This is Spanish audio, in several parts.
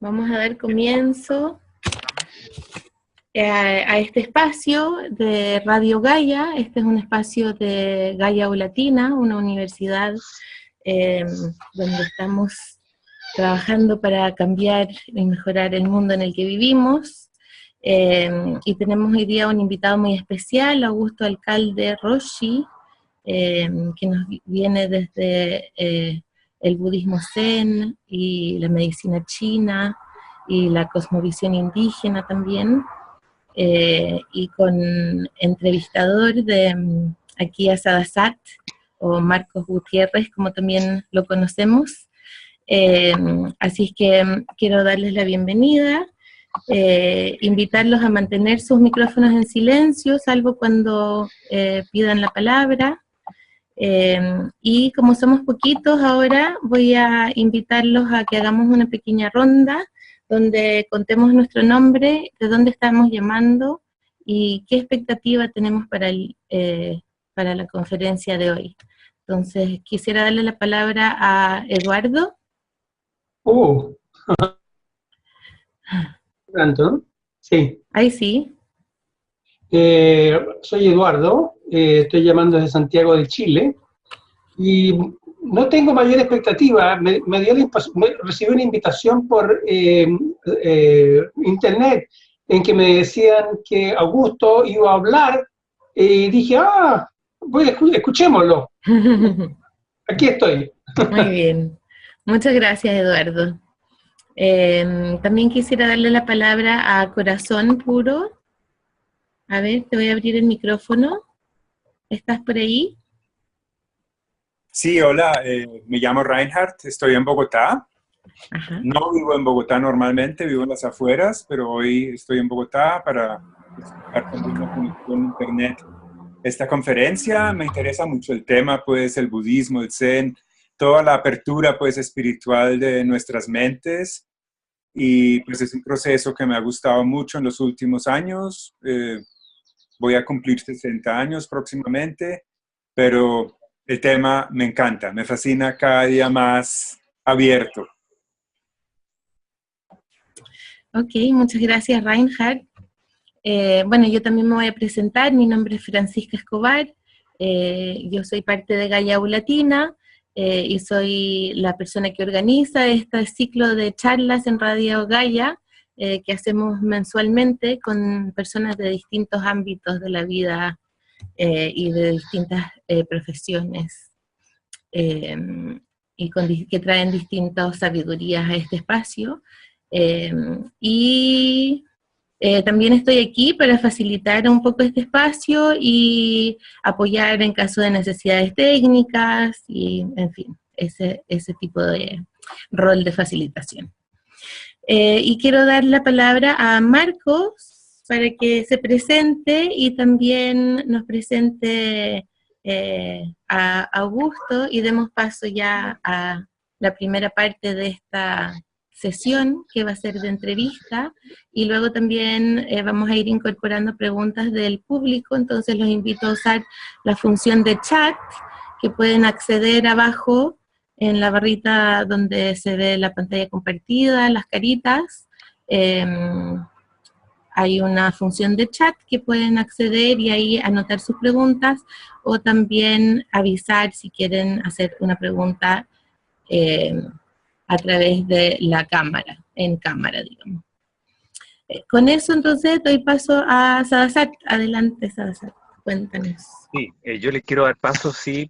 Vamos a dar comienzo a este espacio de Radio Gaia. Este es un espacio de Gaia Ulatina, una universidad donde estamos trabajando para cambiar y mejorar el mundo en el que vivimos. Y tenemos hoy día un invitado muy especial, Augusto Alcalde Roshi, que nos viene desde el budismo zen y la medicina china y la cosmovisión indígena también, y con entrevistador de aquí a Sadasat, o Marcos Gutiérrez, como también lo conocemos. Así es que quiero darles la bienvenida, invitarlos a mantener sus micrófonos en silencio, salvo cuando pidan la palabra. Y como somos poquitos ahora, voy a invitarlos a que hagamos una pequeña ronda donde contemos nuestro nombre, de dónde estamos llamando y qué expectativa tenemos para la conferencia de hoy. Entonces, quisiera darle la palabra a Eduardo. ¿Tanto? Sí. Ahí sí. Soy Eduardo, estoy llamando desde Santiago de Chile y no tengo mayor expectativa. Recibí una invitación por internet en que me decían que Augusto iba a hablar y dije, escuchémoslo. Aquí estoy. Muy bien. Muchas gracias, Eduardo. También quisiera darle la palabra a Corazón Puro. A ver, te voy a abrir el micrófono. ¿Estás por ahí? Sí, hola, me llamo Reinhardt, estoy en Bogotá. Ajá. No vivo en Bogotá normalmente, vivo en las afueras, pero hoy estoy en Bogotá para escuchar también una conexión a internet. Esta conferencia me interesa mucho el tema, pues el budismo, el zen, toda la apertura pues espiritual de nuestras mentes, y pues es un proceso que me ha gustado mucho en los últimos años. Voy a cumplir 60 años próximamente, pero el tema me encanta, me fascina, cada día más abierto. Ok, muchas gracias, Reinhardt. Bueno, yo también me voy a presentar. Mi nombre es Francisca Escobar. Yo soy parte de Gaia Ulatina y soy la persona que organiza este ciclo de charlas en Radio Gaia que hacemos mensualmente con personas de distintos ámbitos de la vida y de distintas profesiones y que traen distintas sabidurías a este espacio. También estoy aquí para facilitar un poco este espacio y apoyar en caso de necesidades técnicas y, en fin, ese tipo de rol de facilitación. Y quiero dar la palabra a Marcos para que se presente y también nos presente a Augusto y demos paso ya a la primera parte de esta sesión, que va a ser de entrevista, y luego también vamos a ir incorporando preguntas del público. Entonces los invito a usar la función de chat, que pueden acceder abajo en la barrita donde se ve la pantalla compartida, las caritas. Hay una función de chat que pueden acceder y ahí anotar sus preguntas, o también avisar si quieren hacer una pregunta a través de la cámara, en cámara, digamos. Con eso, entonces, doy paso a Sadasat. Adelante, Sadasat, cuéntanos. Sí, yo le quiero dar paso, sí,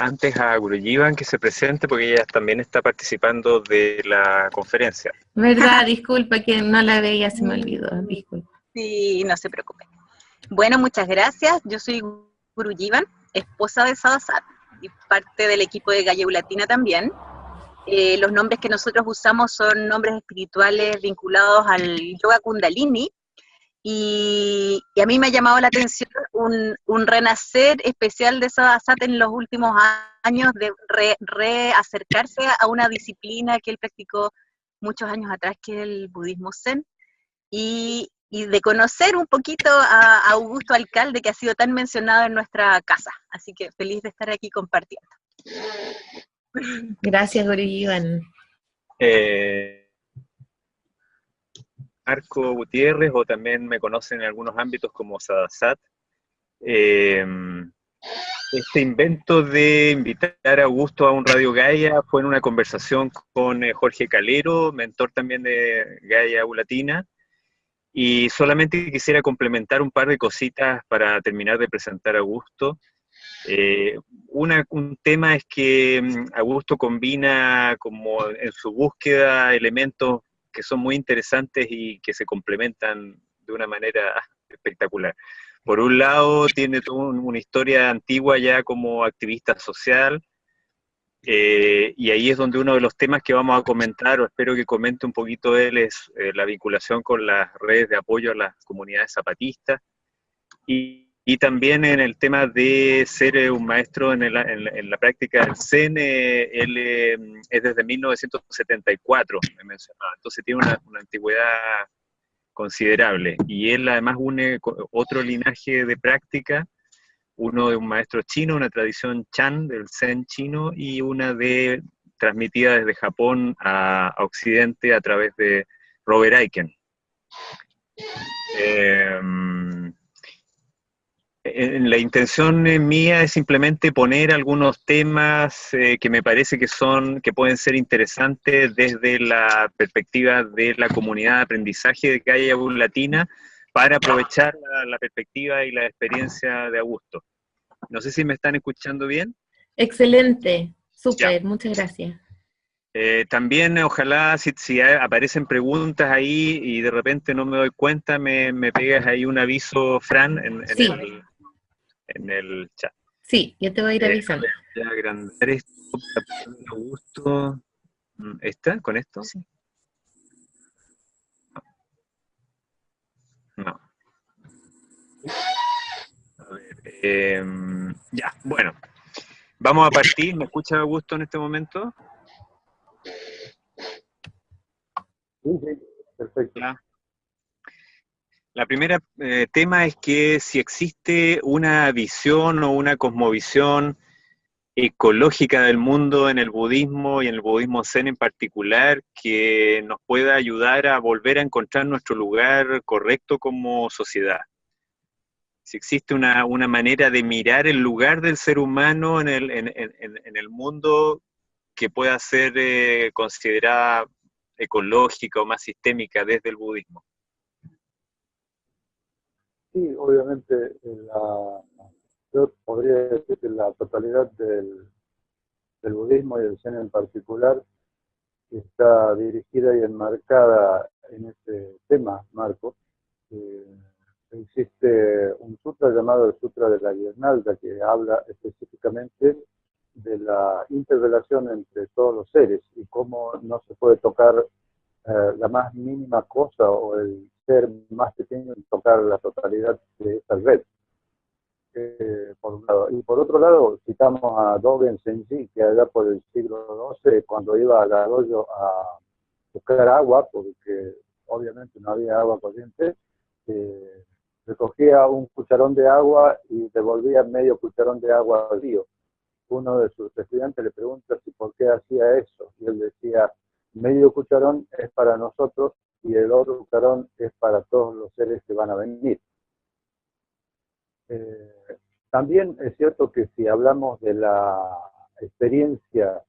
antes a Gurujivan que se presente, porque ella también está participando de la conferencia. ¿Verdad? Disculpa que no la veía, se me olvidó, disculpa. Sí, no se preocupe. Bueno, muchas gracias. Yo soy Gurujivan, esposa de Sadasat, y parte del equipo de Gaia Ulatina también. Los nombres que nosotros usamos son nombres espirituales vinculados al yoga kundalini, y a mí me ha llamado la atención un renacer especial de Sadasat en los últimos años, de reacercarse a una disciplina que él practicó muchos años atrás, que es el budismo zen, y de conocer un poquito a Augusto Alcalde, que ha sido tan mencionado en nuestra casa. Así que feliz de estar aquí compartiendo. Gracias, Gurujivan. Marco Gutiérrez, o también me conocen en algunos ámbitos como Sadasat. Este invento de invitar a Augusto a un Radio Gaia fue en una conversación con Jorge Calero, mentor también de Gaia Ulatina, y solamente quisiera complementar un par de cositas para terminar de presentar a Augusto. Un tema es que Augusto combina como en su búsqueda elementos que son muy interesantes y que se complementan de una manera espectacular. Por un lado, tiene toda una historia antigua ya como activista social, y ahí es donde uno de los temas que vamos a comentar, o espero que comente un poquito él, es la vinculación con las redes de apoyo a las comunidades zapatistas, y también en el tema de ser un maestro en la práctica del Zen. Él es desde 1974, me mencionaba, entonces tiene una antigüedad considerable, y él además une otro linaje de práctica, uno de un maestro chino, una tradición Chan del Zen chino, y una transmitida desde Japón a Occidente a través de Robert Aiken. La intención mía es simplemente poner algunos temas que me parece que pueden ser interesantes desde la perspectiva de la comunidad de aprendizaje de Gaia Ulatina, para aprovechar la perspectiva y la experiencia de Augusto. No sé si me están escuchando bien. Excelente, súper, muchas gracias. También ojalá si aparecen preguntas ahí y de repente no me doy cuenta, me pegas ahí un aviso, Fran, Sí. en el chat. Sí, yo te voy a ir avisando. Voy a agrandar esto para ponerle Augusto. ¿Está con esto? Sí. No. A ver, ya, bueno. Vamos a partir. ¿Me escucha Augusto en este momento? Sí, perfecto. Ya. La primera tema es que si existe una visión o una cosmovisión ecológica del mundo en el budismo, y en el budismo zen en particular, que nos pueda ayudar a volver a encontrar nuestro lugar correcto como sociedad. Si existe una manera de mirar el lugar del ser humano en el mundo que pueda ser considerada ecológica o más sistémica desde el budismo. Sí, obviamente yo podría decir que la totalidad del budismo y del zen en particular está dirigida y enmarcada en este tema, Marco. Existe un sutra llamado el Sutra de la Guirnalda, que habla específicamente de la interrelación entre todos los seres y cómo no se puede tocar la más mínima cosa o el ser más pequeño y tocar la totalidad de esa red. Por un lado. Y por otro lado, citamos a Dogen Zenji, que allá por el siglo XII, cuando iba al arroyo a buscar agua, porque obviamente no había agua corriente, recogía un cucharón de agua y devolvía medio cucharón de agua al río. Uno de sus estudiantes le pregunta si por qué hacía eso, y él decía: medio cucharón es para nosotros y el otro cucharón es para todos los seres que van a venir. También es cierto que si hablamos de la experiencia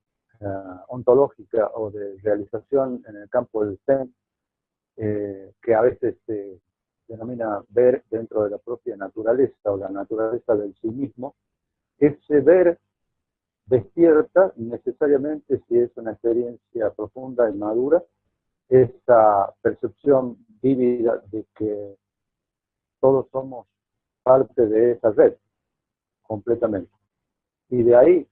ontológica o de realización en el campo del Zen, que a veces se denomina ver dentro de la propia naturaleza o la naturaleza del sí mismo, ese ver despierta necesariamente, si es una experiencia profunda y madura, esa percepción vívida de que todos somos parte de esa red, completamente. Y de ahí,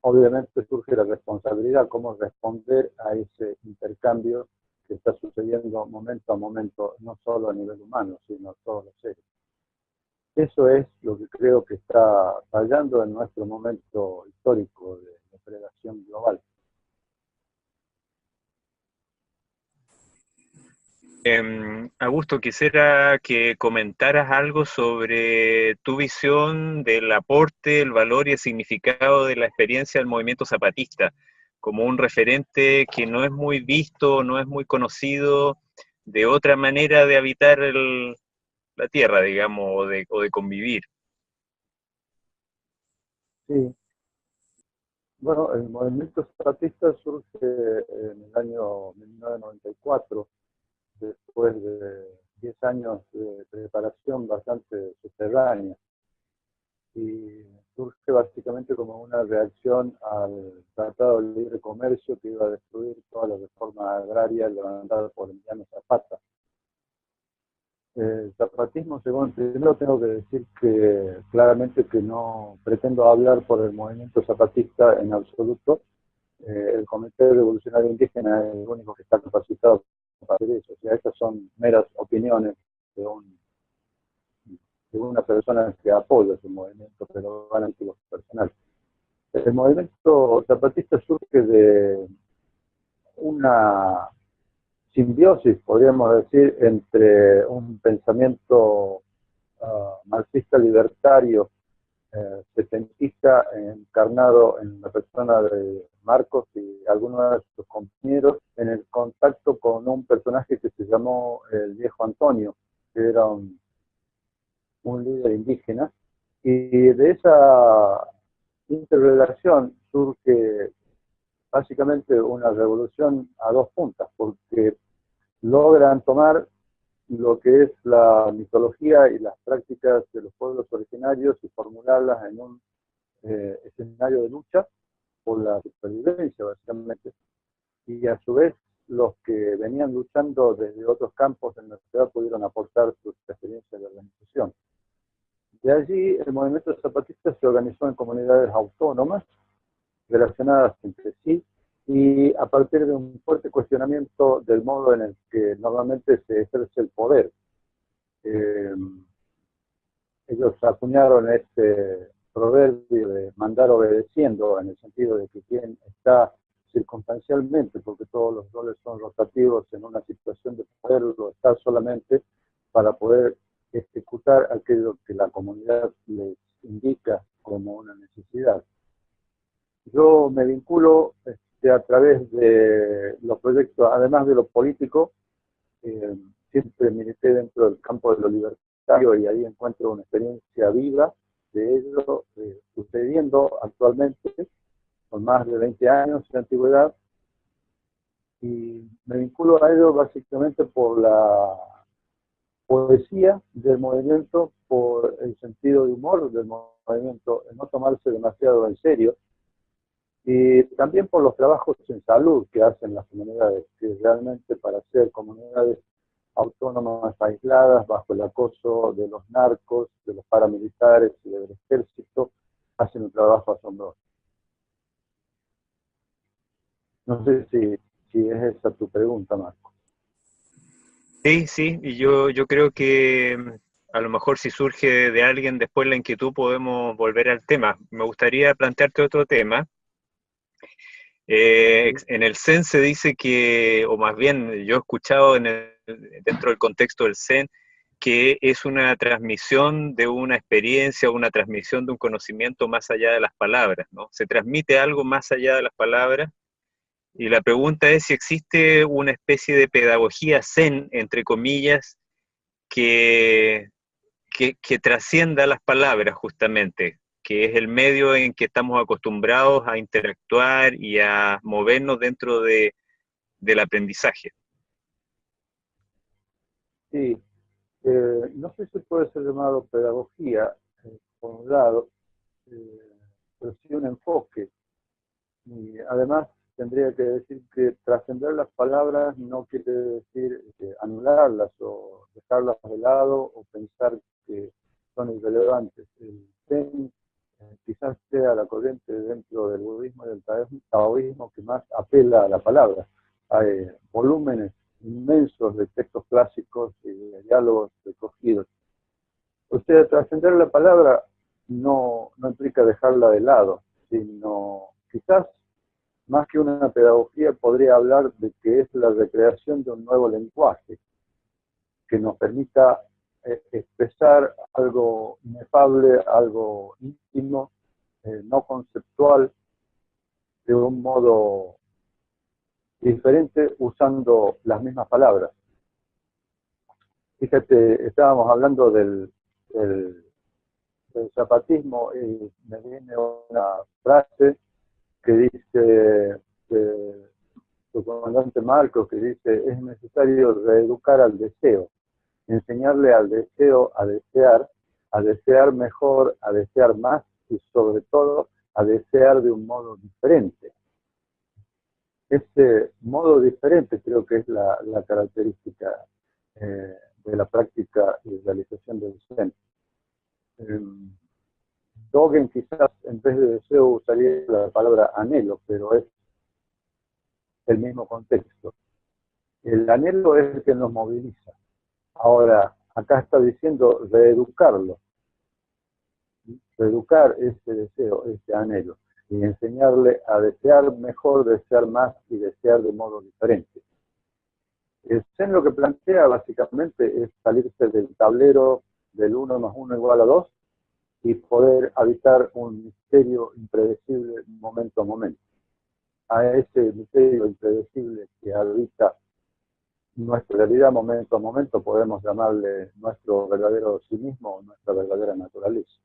obviamente, surge la responsabilidad, cómo responder a ese intercambio que está sucediendo momento a momento, no solo a nivel humano, sino a todos los seres. Eso es lo que creo que está fallando en nuestro momento histórico de depredación global. Augusto, quisiera que comentaras algo sobre tu visión del aporte, el valor y el significado de la experiencia del movimiento zapatista, como un referente que no es muy visto, no es muy conocido, de otra manera de habitar la tierra, digamos, o de convivir. Sí. Bueno, el movimiento zapatista surge en el año 1994, después de 10 años de preparación bastante subterránea, y surge básicamente como una reacción al Tratado de Libre Comercio que iba a destruir toda la reforma agraria levantada por Emiliano Zapata. El zapatismo, primero tengo que decir que claramente que no pretendo hablar por el movimiento zapatista en absoluto. El Comité Revolucionario Indígena es el único que está capacitado para hacer eso. O sea, estas son meras opiniones de una persona que apoya su movimiento, pero van a título personal. El movimiento zapatista surge de una simbiosis, podríamos decir, entre un pensamiento marxista libertario, setentista, encarnado en la persona de Marcos y algunos de sus compañeros, en el contacto con un personaje que se llamó el Viejo Antonio, que era un líder indígena, y de esa interrelación surge básicamente una revolución a dos puntas, porque logran tomar lo que es la mitología y las prácticas de los pueblos originarios y formularlas en un escenario de lucha por la supervivencia, básicamente, y a su vez los que venían luchando desde otros campos en la ciudad pudieron aportar sus experiencias de organización. De allí, el movimiento zapatista se organizó en comunidades autónomas, relacionadas entre sí, y a partir de un fuerte cuestionamiento del modo en el que normalmente se ejerce el poder. Ellos acuñaron este proverbio de mandar obedeciendo, en el sentido de que quien está circunstancialmente, porque todos los roles son rotativos en una situación de poder, lo está solamente para poder ejecutar aquello que la comunidad les indica como una necesidad. Yo me vinculo a través de los proyectos, además de lo político, siempre milité dentro del campo de lo libertario y ahí encuentro una experiencia viva de ello sucediendo actualmente con más de 20 años de antigüedad, y me vinculo a ello básicamente por la poesía del movimiento, por el sentido de humor del movimiento, el no tomarse demasiado en serio, y también por los trabajos en salud que hacen las comunidades, que realmente para ser comunidades autónomas aisladas bajo el acoso de los narcos, de los paramilitares y del ejército, hacen un trabajo asombroso. No sé si es esa tu pregunta, Marco. Sí, sí, y yo creo que a lo mejor si surge de alguien después la inquietud podemos volver al tema. Me gustaría plantearte otro tema. En el Zen se dice que, o más bien yo he escuchado dentro del contexto del Zen, que es una transmisión de una experiencia, una transmisión de un conocimiento más allá de las palabras, ¿no? Se transmite algo más allá de las palabras, y la pregunta es si existe una especie de pedagogía Zen, entre comillas, que trascienda las palabras justamente, que es el medio en que estamos acostumbrados a interactuar y a movernos dentro del aprendizaje. Sí, no sé si puede ser llamado pedagogía, por un lado, pero sí un enfoque. Y además tendría que decir que trascender las palabras no quiere decir anularlas o dejarlas de lado o pensar que son irrelevantes. El Zen quizás sea la corriente dentro del budismo y del taoísmo que más apela a la palabra. Hay volúmenes inmensos de textos clásicos y de diálogos recogidos. O sea, trascender la palabra no implica dejarla de lado, sino quizás más que una pedagogía podría hablar de que es la recreación de un nuevo lenguaje que nos permita expresar algo inefable, algo íntimo, no conceptual, de un modo diferente usando las mismas palabras. Fíjate, estábamos hablando del zapatismo y me viene una frase que dice su comandante Marcos, que dice: es necesario reeducar al deseo, enseñarle al deseo a desear mejor, a desear más y sobre todo a desear de un modo diferente. Ese modo diferente creo que es la característica de la práctica y realización del Zen. Dogen quizás en vez de deseo usaría la palabra anhelo, pero es el mismo contexto. El anhelo es el que nos moviliza. Ahora, acá está diciendo reeducarlo, reeducar ese deseo, ese anhelo, y enseñarle a desear mejor, desear más y desear de modo diferente. El Zen lo que plantea básicamente es salirse del tablero del 1 más 1 igual a 2 y poder habitar un misterio impredecible momento a momento. A ese misterio impredecible que habita nuestra realidad momento a momento podemos llamarle nuestro verdadero sí mismo o nuestra verdadera naturaleza.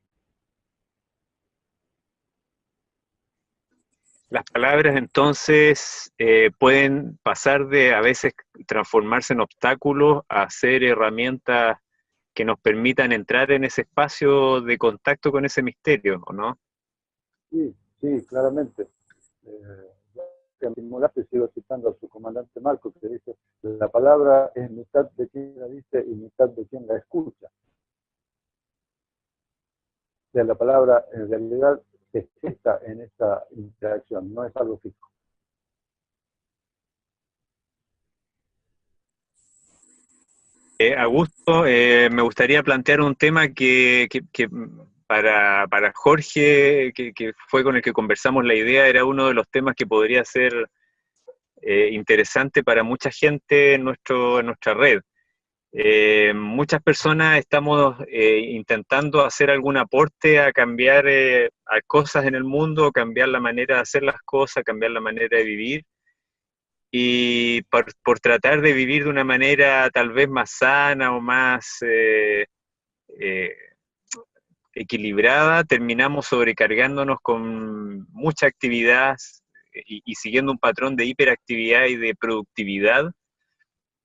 Las palabras entonces pueden pasar de a veces transformarse en obstáculos a ser herramientas que nos permitan entrar en ese espacio de contacto con ese misterio, ¿o no? Sí, sí, claramente. Que estimulaste, sigo citando a su comandante Marcos, que dice: la palabra es mitad de quien la dice y mitad de quien la escucha. O sea, la palabra en realidad se gesta en esa interacción, no es algo fijo. Augusto, me gustaría plantear un tema que para Jorge, que fue con el que conversamos la idea, era uno de los temas que podría ser interesante para mucha gente en nuestra red. Muchas personas estamos intentando hacer algún aporte a cambiar a cosas en el mundo, cambiar la manera de hacer las cosas, cambiar la manera de vivir, y por tratar de vivir de una manera tal vez más sana o más equilibrada, terminamos sobrecargándonos con mucha actividad y siguiendo un patrón de hiperactividad y de productividad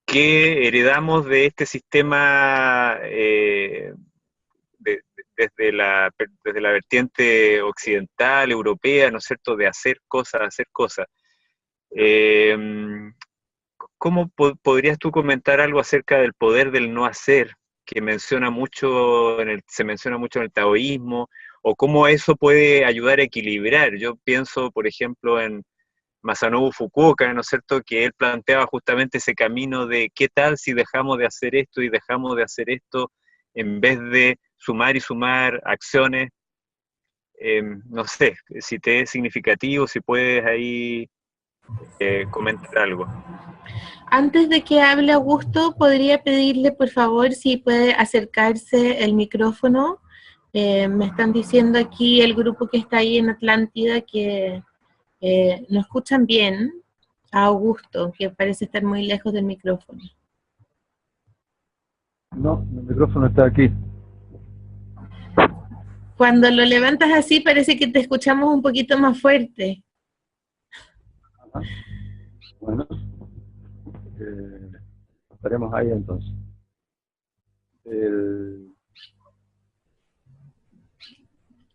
que heredamos de este sistema desde la vertiente occidental, europea, ¿no es cierto?, de hacer cosas. ¿Cómo podrías tú comentar algo acerca del poder del no hacer, que se menciona mucho en el taoísmo, o cómo eso puede ayudar a equilibrar? Yo pienso, por ejemplo, en Masanobu Fukuoka, ¿no es cierto?, que él planteaba justamente ese camino de qué tal si dejamos de hacer esto y dejamos de hacer esto en vez de sumar y sumar acciones. No sé, si te es significativo, si puedes ahí comentar algo. Antes de que hable Augusto, podría pedirle por favor si puede acercarse el micrófono. Me están diciendo aquí el grupo que está ahí en Atlántida que no escuchan bien a Augusto, que parece estar muy lejos del micrófono. No, el micrófono está aquí. Cuando lo levantas así parece que te escuchamos un poquito más fuerte. Ajá. Bueno, estaremos ahí entonces.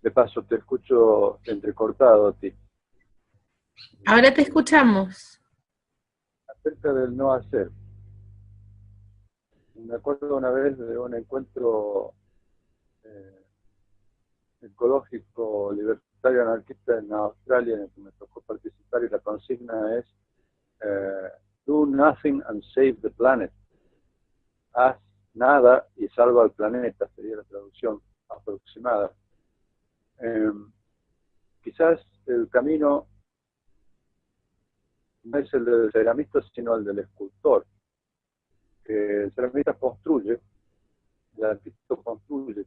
De paso, te escucho entrecortado a ti. Ahora te escuchamos. Acerca del no hacer. Me acuerdo una vez de un encuentro ecológico, libertario, anarquista en Australia, en el que me tocó participar, y la consigna es do nothing and save the planet. Haz nada y salva al planeta, sería la traducción aproximada. Quizás el camino no es el del ceramista, sino el del escultor. Que el ceramista construye, el arquitecto construye,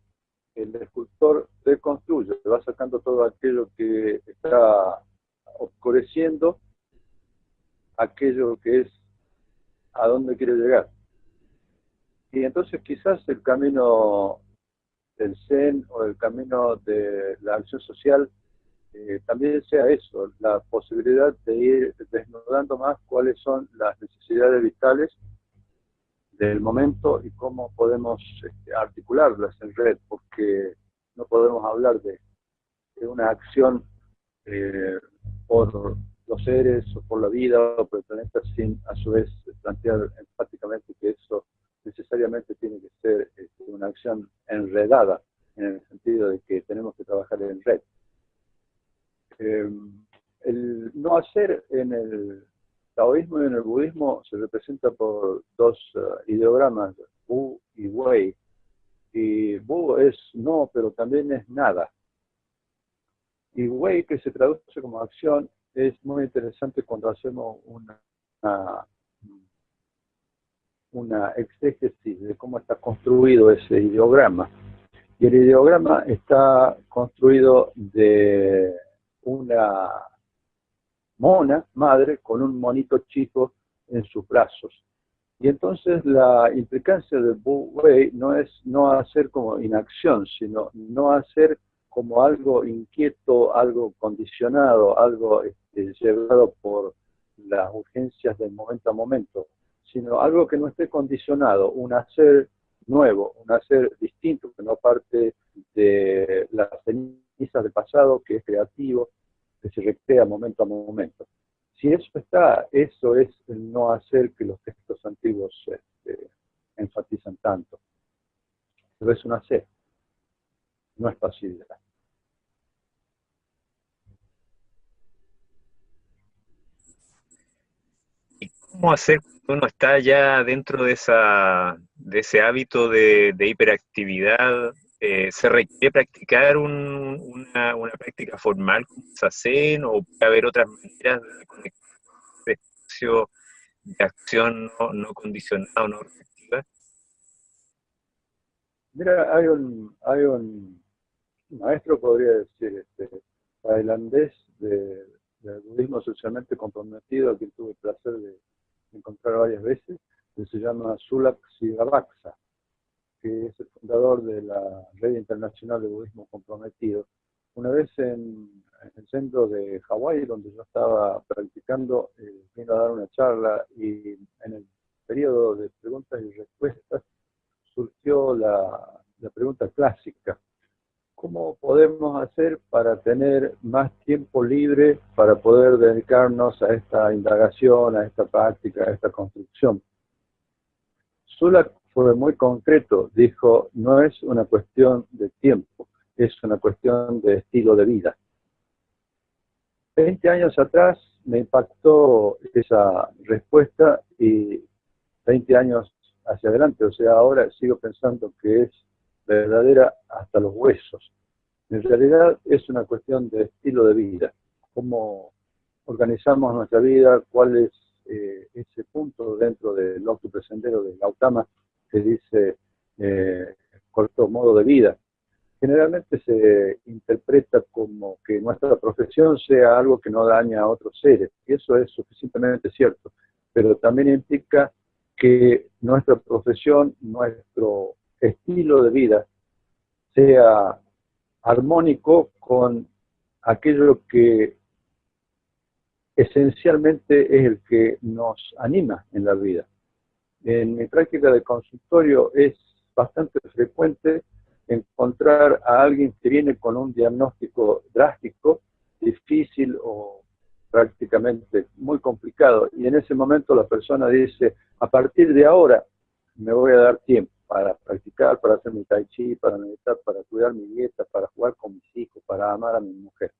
el escultor deconstruye, va sacando todo aquello que está oscureciendo aquello que es a dónde quiere llegar. Y entonces quizás el camino del Zen o el camino de la acción social también sea eso, la posibilidad de ir desnudando más cuáles son las necesidades vitales del momento y cómo podemos articularlas en red, porque no podemos hablar de una acción por los seres o por la vida o por el planeta sin a su vez plantear enfáticamente que eso necesariamente tiene que ser una acción enredada, en el sentido de que tenemos que trabajar en red. El no hacer en el taoísmo y en el budismo se representa por dos ideogramas, Bu y Wei. Y Bu es no, pero también es nada. Y Wei, que se traduce como acción, es muy interesante cuando hacemos una exégesis de cómo está construido ese ideograma. Y el ideograma está construido de una mona madre con un monito chico en sus brazos. Y entonces la implicancia del Bu Wei no es no hacer como inacción, sino no hacer como algo inquieto, algo condicionado, algo llevado por las urgencias del momento a momento, sino algo que no esté condicionado, un hacer nuevo, un hacer distinto, que no parte de las cenizas del pasado, que es creativo, que se recrea momento a momento. Si eso está, eso es el no hacer que los textos antiguos enfatizan tanto. Pero es un hacer, no es pasividad. ¿Y cómo hacer cuando uno está ya dentro de ese hábito de hiperactividad? ¿Se requiere practicar una práctica formal como Zazen, o puede haber otras maneras de conectar este espacio de acción no condicionada o no reactiva? Mira, hay un maestro, podría decir, tailandés del budismo socialmente comprometido, a quien tuve el placer de encontrar varias veces, que se llama Sulak Siddhavaksa, que es el fundador de la Red Internacional de Budismo Comprometido. Una vez en el centro de Hawái, donde yo estaba practicando, vino a dar una charla y en el periodo de preguntas y respuestas surgió la pregunta clásica: ¿cómo podemos hacer para tener más tiempo libre para poder dedicarnos a esta indagación, a esta práctica, a esta construcción? Sulak fue muy concreto, dijo: no es una cuestión de tiempo, es una cuestión de estilo de vida. 20 años atrás me impactó esa respuesta y 20 años hacia adelante, o sea, ahora sigo pensando que es verdadera hasta los huesos. En realidad es una cuestión de estilo de vida, cómo organizamos nuestra vida, cuál es ese punto dentro del octuple sendero de Gautama que dice corto modo de vida. Generalmente se interpreta como que nuestra profesión sea algo que no daña a otros seres, y eso es suficientemente cierto, pero también implica que nuestra profesión, nuestro estilo de vida, sea armónico con aquello que esencialmente es el que nos anima en la vida. En mi práctica de consultorio es bastante frecuente encontrar a alguien que viene con un diagnóstico drástico, difícil o prácticamente muy complicado, y en ese momento la persona dice: a partir de ahora me voy a dar tiempo para practicar, para hacer mi tai chi, para meditar, para cuidar mi dieta, para jugar con mis hijos, para amar a mi mujer.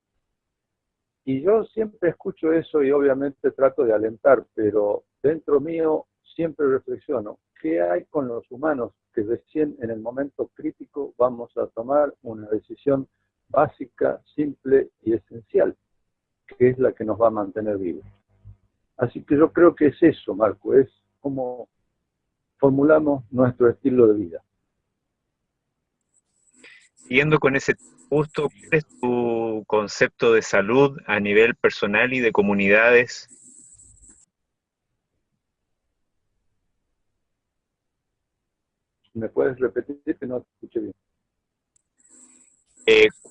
Y yo siempre escucho eso y obviamente trato de alentar, pero dentro mío siempre reflexiono: ¿qué hay con los humanos que recién en el momento crítico vamos a tomar una decisión básica, simple y esencial, que es la que nos va a mantener vivos? Así que yo creo que es eso, Marco, es como formulamos nuestro estilo de vida. Siguiendo con ese gusto, ¿cuál es tu concepto de salud a nivel personal y de comunidades? ¿Me puedes repetir que no te escuché bien?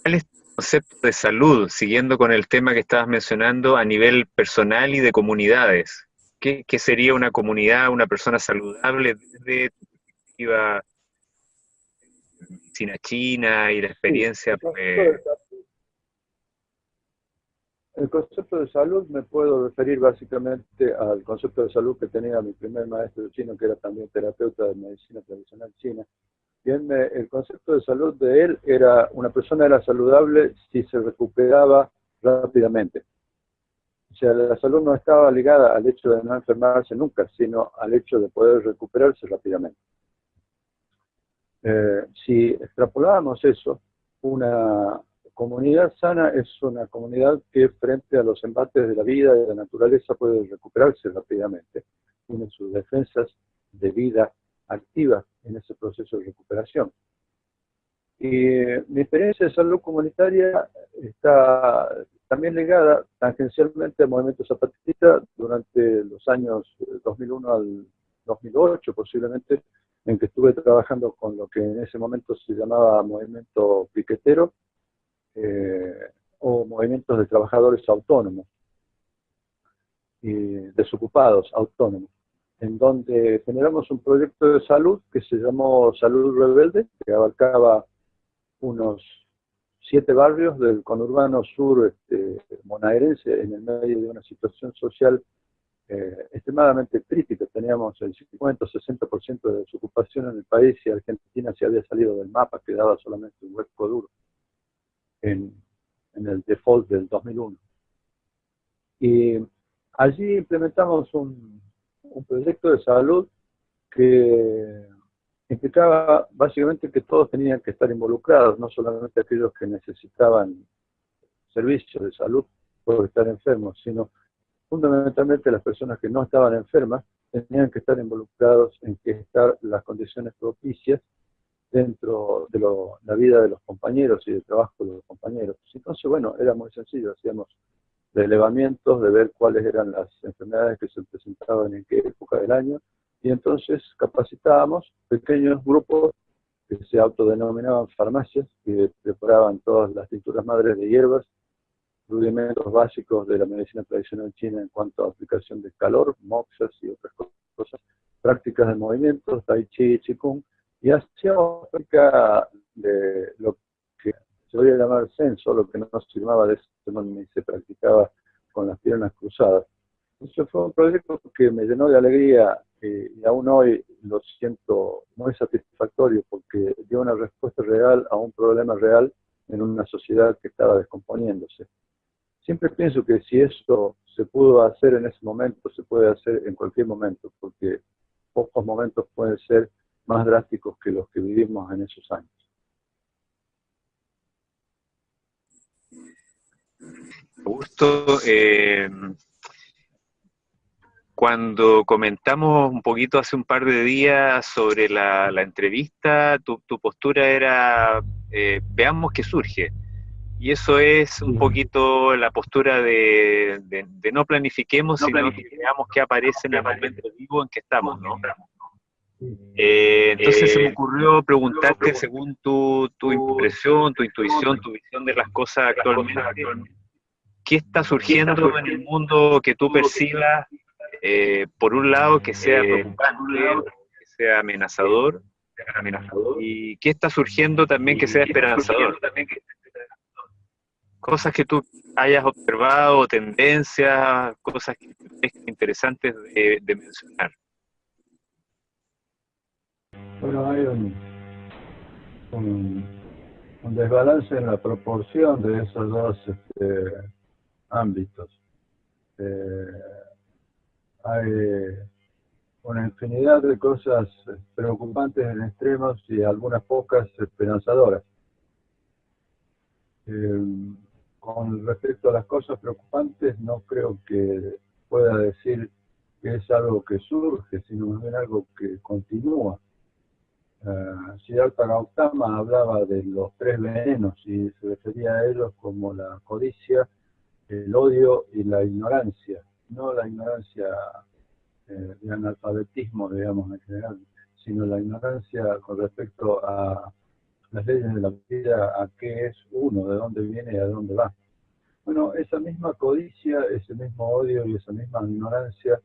¿Cuál es tu concepto de salud, siguiendo con el tema que estabas mencionando a nivel personal y de comunidades? ¿Qué sería una comunidad, una persona saludable desde tu perspectiva medicina china y la Sí, experiencia? el concepto de salud me puedo referir básicamente al concepto de salud que tenía mi primer maestro chino, que era también terapeuta de medicina tradicional china. Bien, el concepto de salud de él era, una persona era saludable si se recuperaba rápidamente. O sea, la salud no estaba ligada al hecho de no enfermarse nunca, sino al hecho de poder recuperarse rápidamente. Si extrapolábamos eso, una comunidad sana es una comunidad que frente a los embates de la vida y de la naturaleza puede recuperarse rápidamente. Tiene sus defensas de vida activas en ese proceso de recuperación. Y mi experiencia de salud comunitaria está también ligada tangencialmente al movimiento zapatista durante los años 2001 al 2008 posiblemente, en que estuve trabajando con lo que en ese momento se llamaba movimiento piquetero o movimientos de trabajadores autónomos y desocupados autónomos, en donde generamos un proyecto de salud que se llamó Salud Rebelde, que abarcaba unos 7 barrios del conurbano sur bonaerense, en el medio de una situación social extremadamente crítica. Teníamos el 50-60% de desocupación en el país y Argentina se había salido del mapa, quedaba solamente un hueco duro en el default del 2001. Y allí implementamos un proyecto de salud que implicaba básicamente que todos tenían que estar involucrados, no solamente aquellos que necesitaban servicios de salud por estar enfermos, sino fundamentalmente las personas que no estaban enfermas tenían que estar involucrados en gestar las condiciones propicias dentro de la vida de los compañeros y del trabajo de los compañeros. Entonces, bueno, era muy sencillo, hacíamos relevamientos de ver cuáles eran las enfermedades que se presentaban en qué época del año, y entonces capacitábamos pequeños grupos que se autodenominaban farmacias, que preparaban todas las tinturas madres de hierbas, rudimentos básicos de la medicina tradicional china en cuanto a aplicación de calor, moxas y otras cosas, prácticas de movimientos, tai chi, qigong, y hacíamos práctica de lo que se podría llamar zen, solo que no se llamaba de eso, ni se practicaba con las piernas cruzadas. Entonces fue un proyecto que me llenó de alegría y aún hoy lo siento muy satisfactorio porque dio una respuesta real a un problema real en una sociedad que estaba descomponiéndose. Siempre pienso que si esto se pudo hacer en ese momento, se puede hacer en cualquier momento, porque pocos momentos pueden ser más drásticos que los que vivimos en esos años. Augusto, cuando comentamos un poquito hace un par de días sobre la entrevista, tu postura era, veamos qué surge. Y eso es un poquito la postura de no planifiquemos, sino que veamos qué aparece en el momento vivo en que estamos, ¿no? Entonces se me ocurrió preguntarte, según tu impresión, tu intuición, tu visión de las cosas actualmente, ¿qué está surgiendo en el mundo que tú percibas, por un lado, que sea preocupante, que sea amenazador, y qué está surgiendo también que sea esperanzador? Cosas que tú hayas observado, tendencias, cosas que es interesantes de mencionar. Bueno, hay un desbalance en la proporción de esos dos ámbitos. Hay una infinidad de cosas preocupantes en extremos y algunas pocas esperanzadoras. Con respecto a las cosas preocupantes, no creo que pueda decir que es algo que surge, sino más bien algo que continúa. Siddhartha Gautama hablaba de los 3 venenos y se refería a ellos como la codicia, el odio y la ignorancia. No la ignorancia de analfabetismo, digamos, en general, sino la ignorancia con respecto a las leyes de la vida, a qué es uno, de dónde viene y a dónde va. Bueno, esa misma codicia, ese mismo odio y esa misma ignorancia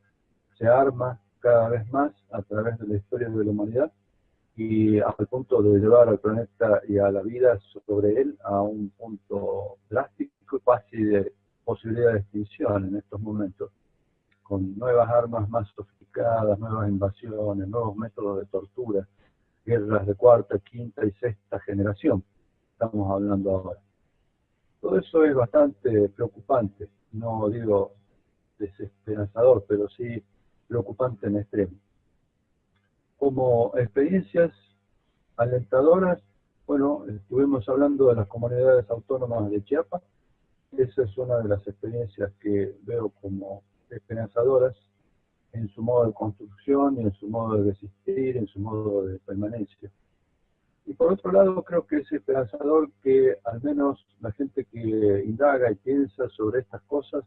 se arma cada vez más a través de la historia de la humanidad y al punto de llevar al planeta y a la vida sobre él a un punto drástico y casi de posibilidad de extinción en estos momentos, con nuevas armas más sofisticadas, nuevas invasiones, nuevos métodos de tortura, guerras de cuarta, quinta y sexta generación, estamos hablando ahora. Todo eso es bastante preocupante, no digo desesperanzador, pero sí preocupante en extremo. Como experiencias alentadoras, bueno, estuvimos hablando de las comunidades autónomas de Chiapas. Esa es una de las experiencias que veo como esperanzadoras en su modo de construcción, en su modo de resistir, en su modo de permanencia. Y por otro lado, creo que es esperanzador que al menos la gente que indaga y piensa sobre estas cosas,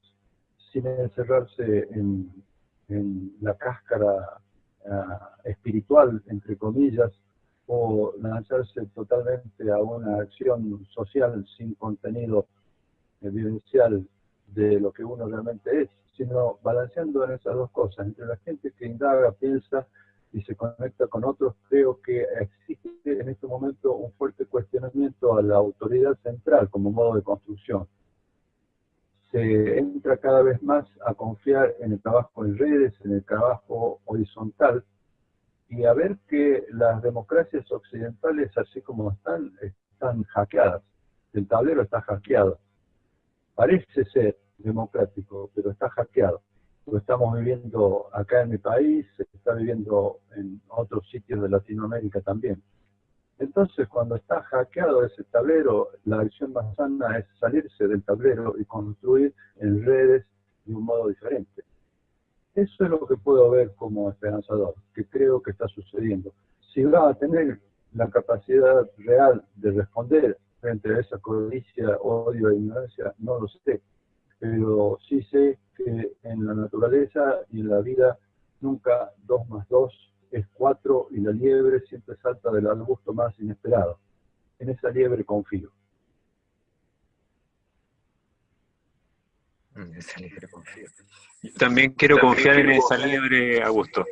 sin encerrarse en la cáscara espiritual, entre comillas, o lanzarse totalmente a una acción social sin contenido vivencial de lo que uno realmente es, sino balanceando en esas dos cosas, entre la gente que indaga, piensa y se conecta con otros. Creo que existe en este momento un fuerte cuestionamiento a la autoridad central como modo de construcción. Se entra cada vez más a confiar en el trabajo en redes, en el trabajo horizontal, y a ver que las democracias occidentales, así como están hackeadas. El tablero está hackeado. Parece ser democrático, pero está hackeado. Lo estamos viviendo acá en mi país, se está viviendo en otros sitios de Latinoamérica también. Entonces, cuando está hackeado ese tablero, la acción más sana es salirse del tablero y construir en redes de un modo diferente. Eso es lo que puedo ver como esperanzador, que creo que está sucediendo. Si va a tener la capacidad real de responder frente a esa codicia, odio e ignorancia, no lo sé. Pero sí sé que en la naturaleza y en la vida nunca 2 más 2 es 4 y la liebre siempre salta del arbusto más inesperado. En esa liebre confío. En esa liebre confío. Yo también quiero confiar en esa liebre, Augusto.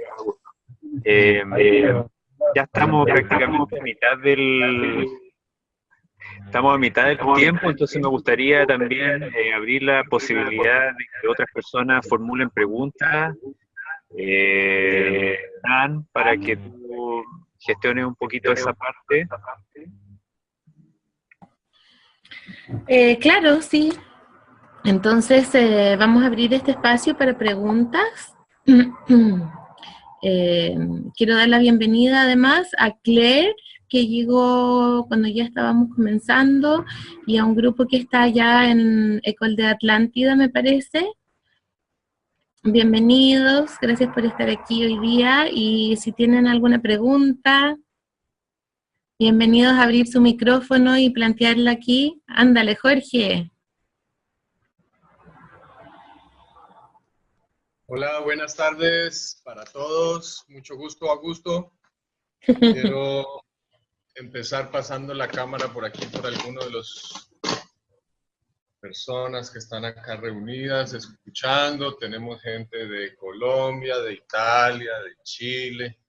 Ya estamos prácticamente a mitad del... Estamos a mitad del tiempo, entonces me gustaría también abrir la posibilidad de que otras personas formulen preguntas, Dan, para que tú gestiones un poquito esa parte. Claro, sí. Entonces vamos a abrir este espacio para preguntas. Quiero dar la bienvenida además a Claire, que llegó cuando ya estábamos comenzando, y a un grupo que está allá en École de Atlántida, me parece. Bienvenidos, gracias por estar aquí hoy día, y si tienen alguna pregunta, bienvenidos a abrir su micrófono y plantearla aquí. Ándale, Jorge. Hola, buenas tardes para todos. Mucho gusto, Augusto. Quiero empezar pasando la cámara por aquí por alguno de los personas que están acá reunidas, escuchando. Tenemos gente de Colombia, de Italia, de Chile.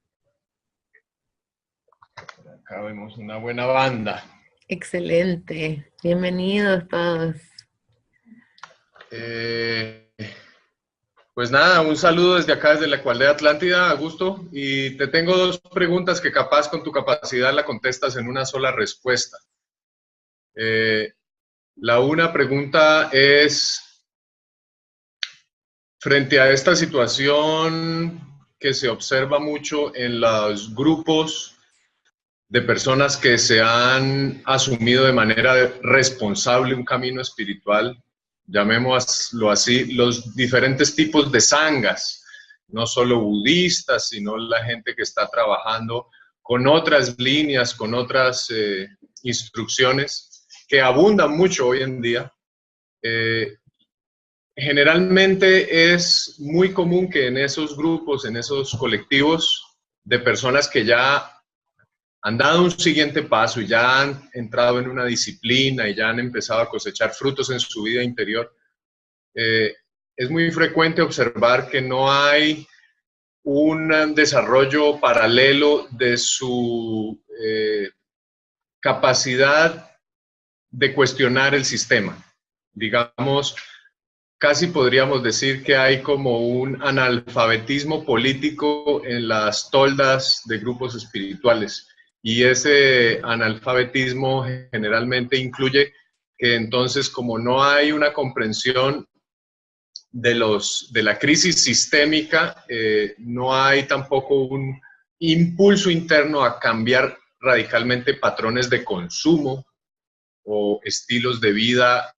Por acá vemos una buena banda. Excelente. Bienvenidos todos. Pues nada, un saludo desde acá, desde la École de Atlántida, Augusto, y te tengo 2 preguntas que capaz con tu capacidad la contestas en una sola respuesta. La una pregunta es, frente a esta situación que se observa mucho en los grupos de personas que se han asumido de manera responsable un camino espiritual, llamémoslo así, los diferentes tipos de sanghas, no solo budistas, sino la gente que está trabajando con otras líneas, con otras instrucciones, que abundan mucho hoy en día. Generalmente es muy común que en esos grupos, en esos colectivos de personas que ya han dado un siguiente paso y ya han entrado en una disciplina y ya han empezado a cosechar frutos en su vida interior, es muy frecuente observar que no hay un desarrollo paralelo de su capacidad de cuestionar el sistema. Digamos, casi podríamos decir que hay como un analfabetismo político en las toldas de grupos espirituales. Y ese analfabetismo generalmente incluye que entonces, como no hay una comprensión de la crisis sistémica, no hay tampoco un impulso interno a cambiar radicalmente patrones de consumo o estilos de vida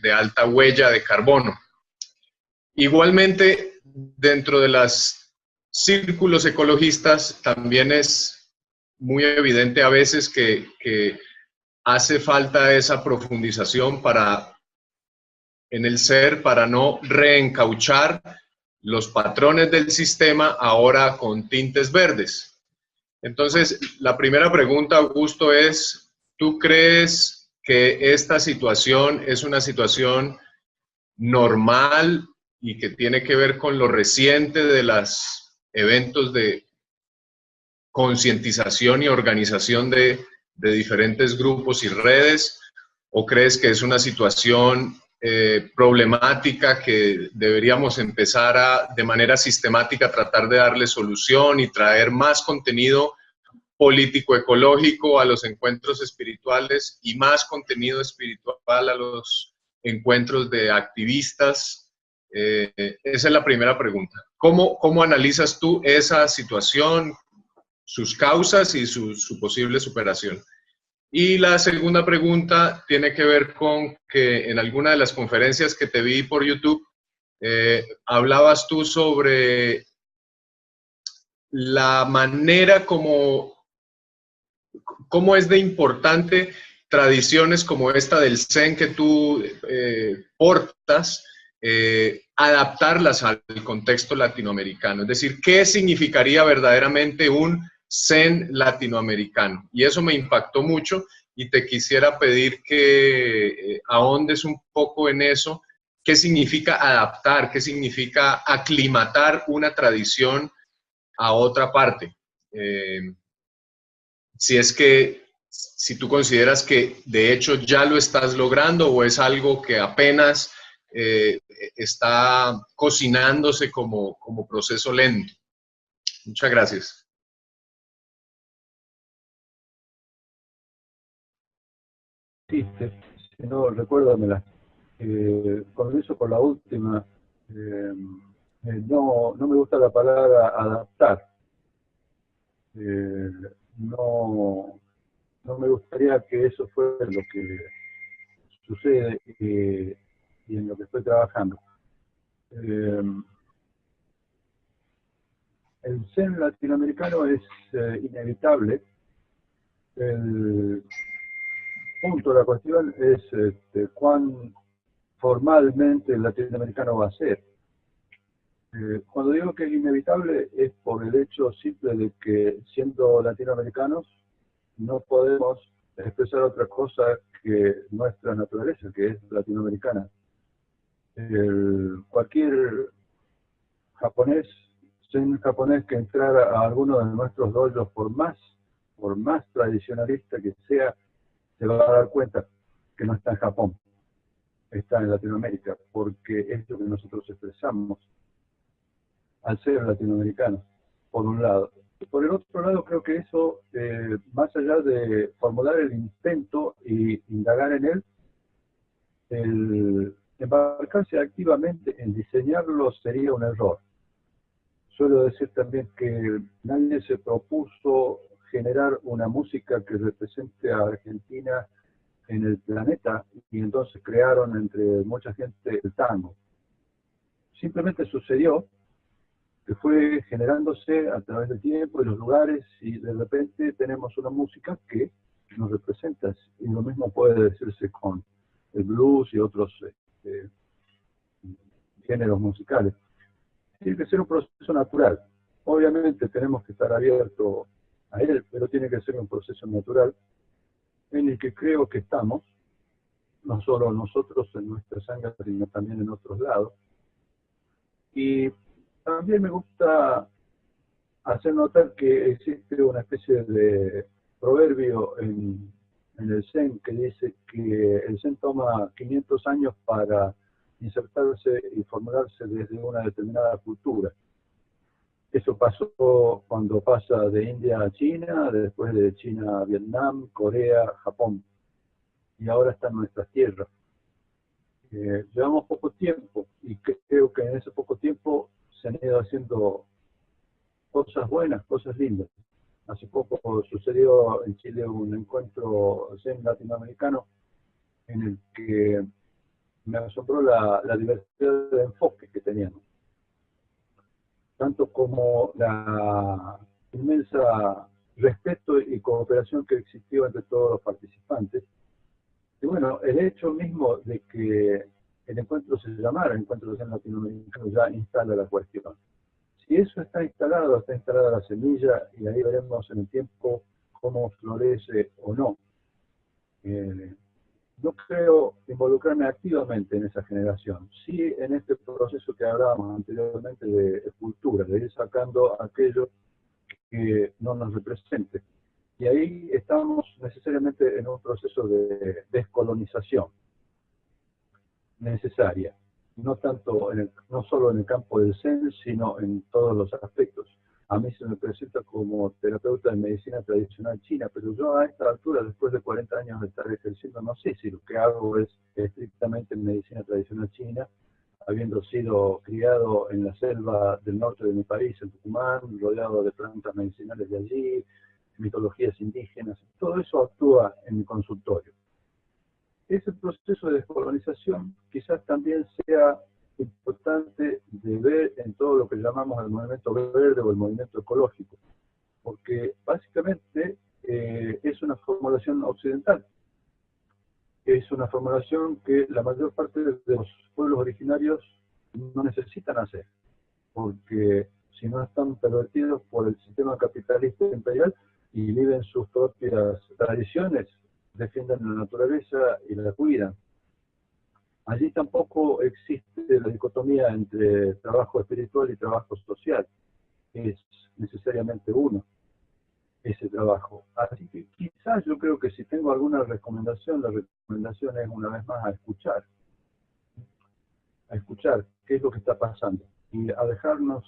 de alta huella de carbono. Igualmente, dentro de los círculos ecologistas también es muy evidente a veces que hace falta esa profundización en el ser para no reencauchar los patrones del sistema ahora con tintes verdes. Entonces, la primera pregunta, Augusto, es, ¿tú crees que esta situación es una situación normal y que tiene que ver con lo reciente de los eventos de concientización y organización de diferentes grupos y redes? ¿O crees que es una situación problemática que deberíamos empezar de manera sistemática tratar de darle solución y traer más contenido político-ecológico a los encuentros espirituales y más contenido espiritual a los encuentros de activistas? Esa es la primera pregunta. ¿Cómo analizas tú esa situación, sus causas y su posible superación? Y la segunda pregunta tiene que ver con que en alguna de las conferencias que te vi por YouTube, hablabas tú sobre la manera como es de importante tradiciones como esta del Zen que tú portas, adaptarlas al contexto latinoamericano. Es decir, ¿qué significaría verdaderamente un Zen latinoamericano? Y eso me impactó mucho y te quisiera pedir que ahondes un poco en eso. ¿Qué significa adaptar? ¿Qué significa aclimatar una tradición a otra parte? Si tú consideras que de hecho ya lo estás logrando o es algo que apenas está cocinándose como proceso lento. Muchas gracias. Sí, si no, recuérdamela. Comienzo con la última. No me gusta la palabra adaptar. No me gustaría que eso fuera lo que sucede y en lo que estoy trabajando. El Zen latinoamericano es inevitable. El punto de la cuestión es cuán formalmente el latinoamericano va a ser. Cuando digo que es inevitable es por el hecho simple de que siendo latinoamericanos no podemos expresar otra cosa que nuestra naturaleza, que es latinoamericana. Cualquier japonés, zen japonés que entrara a alguno de nuestros dojos, por más tradicionalista que sea, se va a dar cuenta que no está en Japón, está en Latinoamérica, porque es lo que nosotros expresamos al ser latinoamericanos, por un lado. Por el otro lado, creo que eso, más allá de formular el intento y indagar en él, el embarcarse activamente en diseñarlo sería un error. Suelo decir también que nadie se propuso generar una música que represente a Argentina en el planeta y entonces crearon entre mucha gente el tango. Simplemente sucedió que fue generándose a través del tiempo y los lugares y de repente tenemos una música que nos representa. Y lo mismo puede decirse con el blues y otros géneros musicales. Tiene que ser un proceso natural. Obviamente tenemos que estar abiertos a él, pero tiene que ser un proceso natural en el que creo que estamos, no solo nosotros en nuestra sangre, sino también en otros lados. Y también me gusta hacer notar que existe una especie de proverbio en el Zen que dice que el Zen toma 500 años para insertarse y formularse desde una determinada cultura. Eso pasó cuando pasa de India a China, después de China a Vietnam, Corea, Japón, y ahora está en nuestras tierras. Llevamos poco tiempo y creo que en ese poco tiempo se han ido haciendo cosas buenas, cosas lindas. Hace poco sucedió en Chile un encuentro Zen latinoamericano en el que me asombró la diversidad de enfoques que teníamos, tanto como la inmensa respeto y cooperación que existió entre todos los participantes. Y bueno, el hecho mismo de que el encuentro se llamara Encuentro Zen Latinoamericano ya instala la cuestión. Si eso está instalada la semilla, y ahí veremos en el tiempo cómo florece o no. No creo involucrarme activamente en esa generación, sí en este proceso que hablábamos anteriormente de cultura, de ir sacando aquello que no nos represente. Y ahí estamos necesariamente en un proceso de descolonización necesaria. No tanto no solo en el campo del Zen, sino en todos los aspectos. A mí se me presenta como terapeuta de medicina tradicional china, pero yo a esta altura, después de 40 años de estar ejerciendo, no sé si lo que hago es estrictamente medicina tradicional china, habiendo sido criado en la selva del norte de mi país, en Tucumán, rodeado de plantas medicinales de allí, mitologías indígenas, todo eso actúa en mi consultorio. Ese proceso de descolonización quizás también sea importante de ver en todo lo que llamamos el movimiento verde o el movimiento ecológico, porque básicamente es una formulación occidental. Es una formulación que la mayor parte de los pueblos originarios no necesitan hacer, porque si no están pervertidos por el sistema capitalista imperial y viven sus propias tradiciones, defienden la naturaleza y la cuidan. Allí tampoco existe la dicotomía entre trabajo espiritual y trabajo social. Es necesariamente uno, ese trabajo. Así que quizás yo creo que si tengo alguna recomendación, la recomendación es una vez más a escuchar qué es lo que está pasando y a dejarnos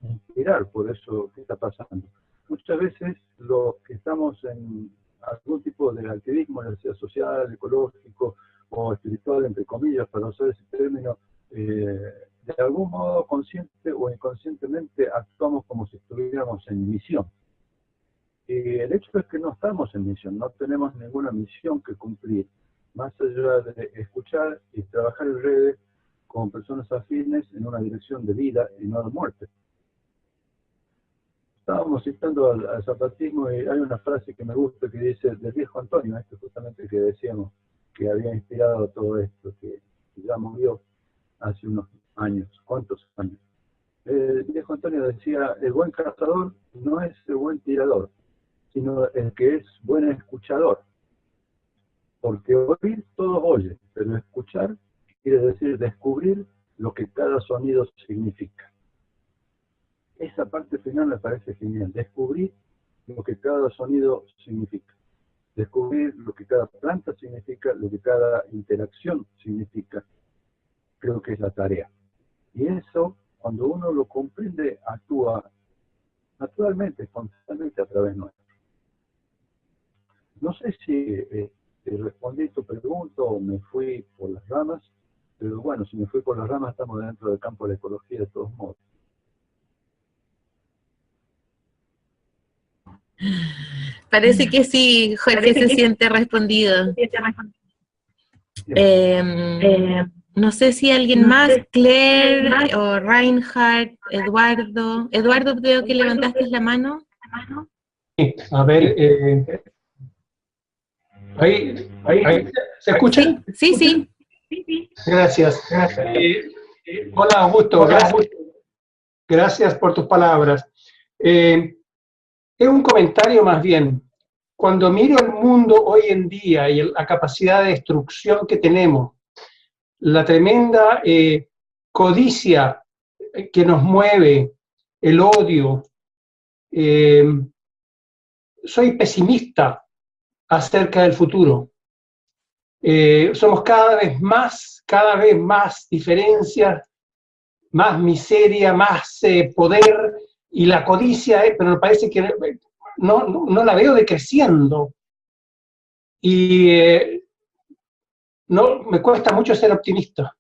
inspirar por eso que está pasando. Muchas veces los que estamos en algún tipo de activismo, ya sea social, ecológico o espiritual, entre comillas, para usar ese término, de algún modo consciente o inconscientemente actuamos como si estuviéramos en misión. Y el hecho es que no estamos en misión, no tenemos ninguna misión que cumplir, más allá de escuchar y trabajar en redes con personas afines en una dirección de vida y no de muerte. Estábamos citando al zapatismo y hay una frase que me gusta que dice del viejo Antonio, justamente que decíamos que había inspirado todo esto, que ya murió hace unos años. ¿Cuántos años? El viejo Antonio decía, el buen cazador no es el buen tirador, sino el que es buen escuchador. Porque oír todos oyen, pero escuchar quiere decir descubrir lo que cada sonido significa. Esa parte final me parece genial, descubrir lo que cada sonido significa, descubrir lo que cada planta significa, lo que cada interacción significa, creo que es la tarea. Y eso, cuando uno lo comprende, actúa naturalmente, espontáneamente a través nuestro. No sé si respondí tu pregunta o me fui por las ramas, pero bueno, si me fui por las ramas estamos dentro del campo de la ecología de todos modos. Parece que sí, Jorge se siente respondido. No sé si alguien más, Claire o Reinhardt, Eduardo. Eduardo, veo que levantaste la mano. Sí, a ver, ahí, ¿se escucha? Sí, sí. Gracias. Hola, Augusto. Gracias por tus palabras. Es un comentario más bien. Cuando miro el mundo hoy en día y la capacidad de destrucción que tenemos, la tremenda codicia que nos mueve, el odio, soy pesimista acerca del futuro. Somos cada vez más diferencias, más miseria, más poder, y la codicia, pero me parece que no la veo decreciendo. Y no, me cuesta mucho ser optimista.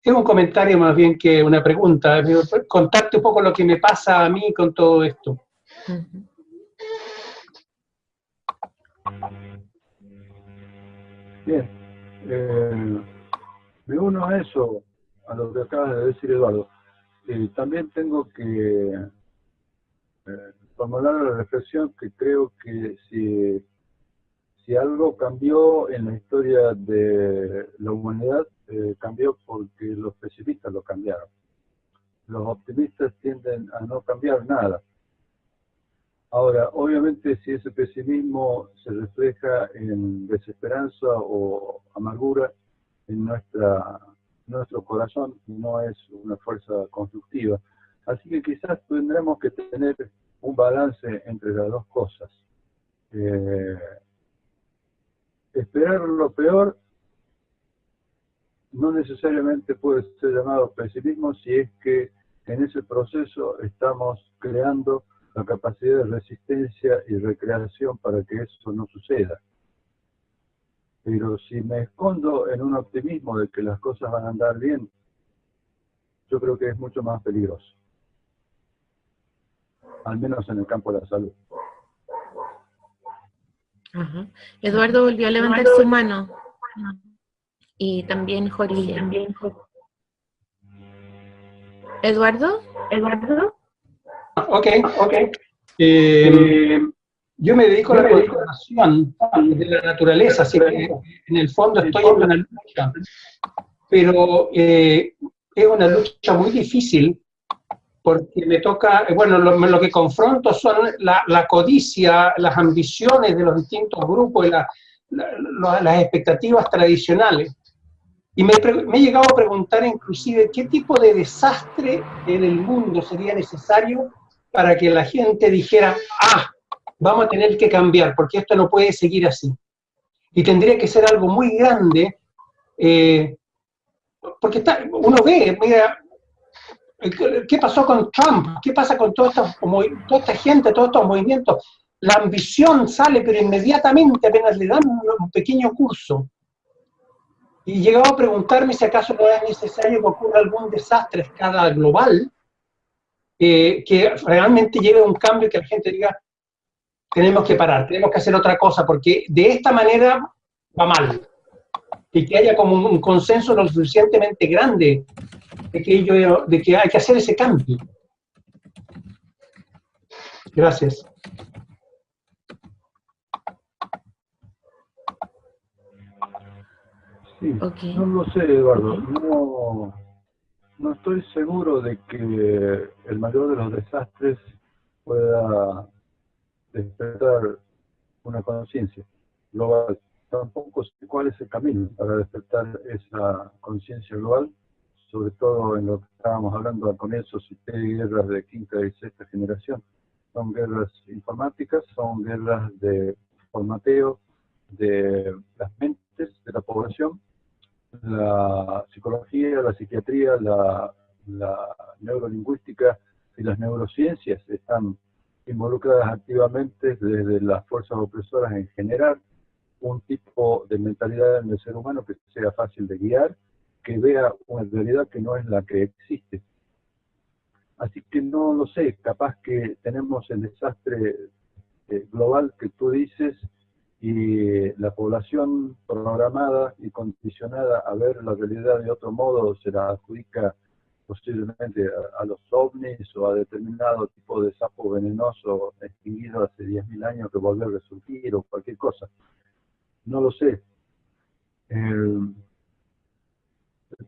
Es un comentario más bien que una pregunta, contarte un poco lo que me pasa a mí con todo esto. Bien, me uno a eso, a lo que acabas de decir, Eduardo. También tengo que formular la reflexión que creo que si algo cambió en la historia de la humanidad, cambió porque los pesimistas lo cambiaron. Los optimistas tienden a no cambiar nada. Ahora, obviamente, si ese pesimismo se refleja en desesperanza o amargura en nuestro corazón, no es una fuerza constructiva. Así que quizás tendremos que tener un balance entre las dos cosas. Esperar lo peor no necesariamente puede ser llamado pesimismo si es que en ese proceso estamos creando la capacidad de resistencia y recreación para que eso no suceda. Pero si me escondo en un optimismo de que las cosas van a andar bien, yo creo que es mucho más peligroso. Al menos en el campo de la salud. Ajá. Eduardo volvió a levantar su mano. Y también Jorge. ¿Eduardo? Ok. Yo me dedico a la conservación de la naturaleza, así que en el fondo estoy en una lucha, pero es una lucha muy difícil porque me toca, bueno, lo que confronto son la codicia, las ambiciones de los distintos grupos y las expectativas tradicionales. Y me he llegado a preguntar inclusive qué tipo de desastre en el mundo sería necesario para que la gente dijera, vamos a tener que cambiar, porque esto no puede seguir así. Y tendría que ser algo muy grande, porque uno ve, mira, ¿qué pasó con Trump? ¿Qué pasa con toda esta gente, todos estos movimientos? La ambición sale, pero inmediatamente apenas le dan un pequeño curso. Y llegaba a preguntarme si acaso no es necesario que ocurra algún desastre a escala global que realmente lleve a un cambio y que la gente diga, tenemos que parar, tenemos que hacer otra cosa, porque de esta manera va mal. Y que haya como un consenso lo suficientemente grande de que hay que hacer ese cambio. Gracias. Sí, Okay. No lo sé, Eduardo. No estoy seguro de que el mayor de los desastres pueda despertar una conciencia global. Tampoco sé cuál es el camino para despertar esa conciencia global, sobre todo en lo que estábamos hablando al comienzo, cité guerras de quinta y sexta generación. Son guerras informáticas, son guerras de formateo de las mentes de la población. La psicología, la psiquiatría, la neurolingüística y las neurociencias están involucradas activamente desde las fuerzas opresoras en generar un tipo de mentalidad en el ser humano que sea fácil de guiar, que vea una realidad que no es la que existe. Así que no lo sé, capaz que tenemos el desastre global que tú dices, y la población programada y condicionada a ver la realidad de otro modo se la adjudica posiblemente a los ovnis o a determinado tipo de sapo venenoso extinguido hace 10.000 años que volvió a resurgir o cualquier cosa. No lo sé. El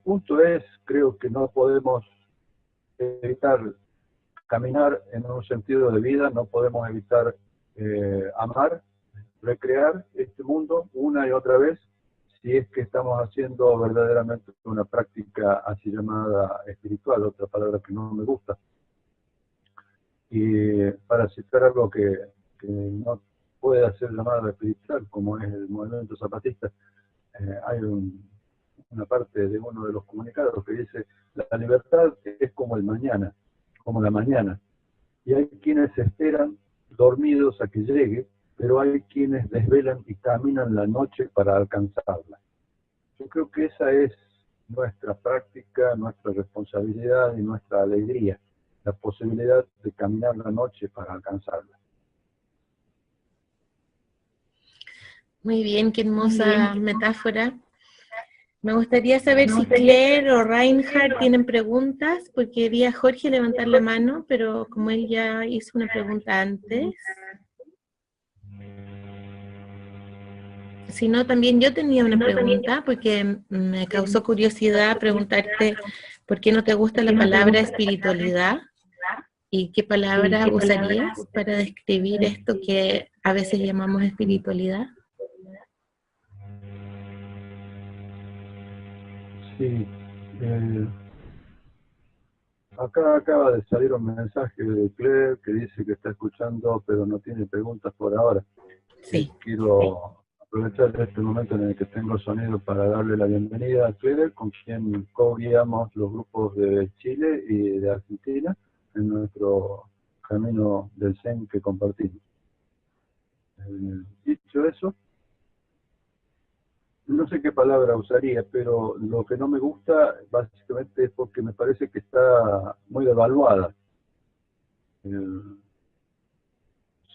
punto es, creo que no podemos evitar caminar en un sentido de vida, no podemos evitar amar, recrear este mundo una y otra vez, si es que estamos haciendo verdaderamente una práctica así llamada espiritual, otra palabra que no me gusta. Y para citar algo que no puede ser llamado espiritual, como es el movimiento zapatista, hay una parte de uno de los comunicados que dice: la libertad es como el mañana, como la mañana, y hay quienes esperan dormidos a que llegue, pero hay quienes desvelan y caminan la noche para alcanzarla. Yo creo que esa es nuestra práctica, nuestra responsabilidad y nuestra alegría, la posibilidad de caminar la noche para alcanzarla. Muy bien, qué hermosa metáfora. Me gustaría saber si Claire o Reinhard tienen preguntas, porque vi a Jorge levantar la mano, pero como él ya hizo una pregunta antes. Si no, también yo tenía una pregunta, porque me causó curiosidad preguntarte por qué no te gusta la palabra espiritualidad y qué palabra usarías para describir esto que a veces llamamos espiritualidad. Sí, acá acaba de salir un mensaje de Claire que dice que está escuchando, pero no tiene preguntas por ahora. Sí. Quiero aprovechar este momento en el que tengo sonido para darle la bienvenida a Claire, con quien co-guiamos los grupos de Chile y de Argentina en nuestro camino del Zen que compartimos. Dicho eso, no sé qué palabra usaría, pero lo que no me gusta básicamente es porque me parece que está muy devaluada. Se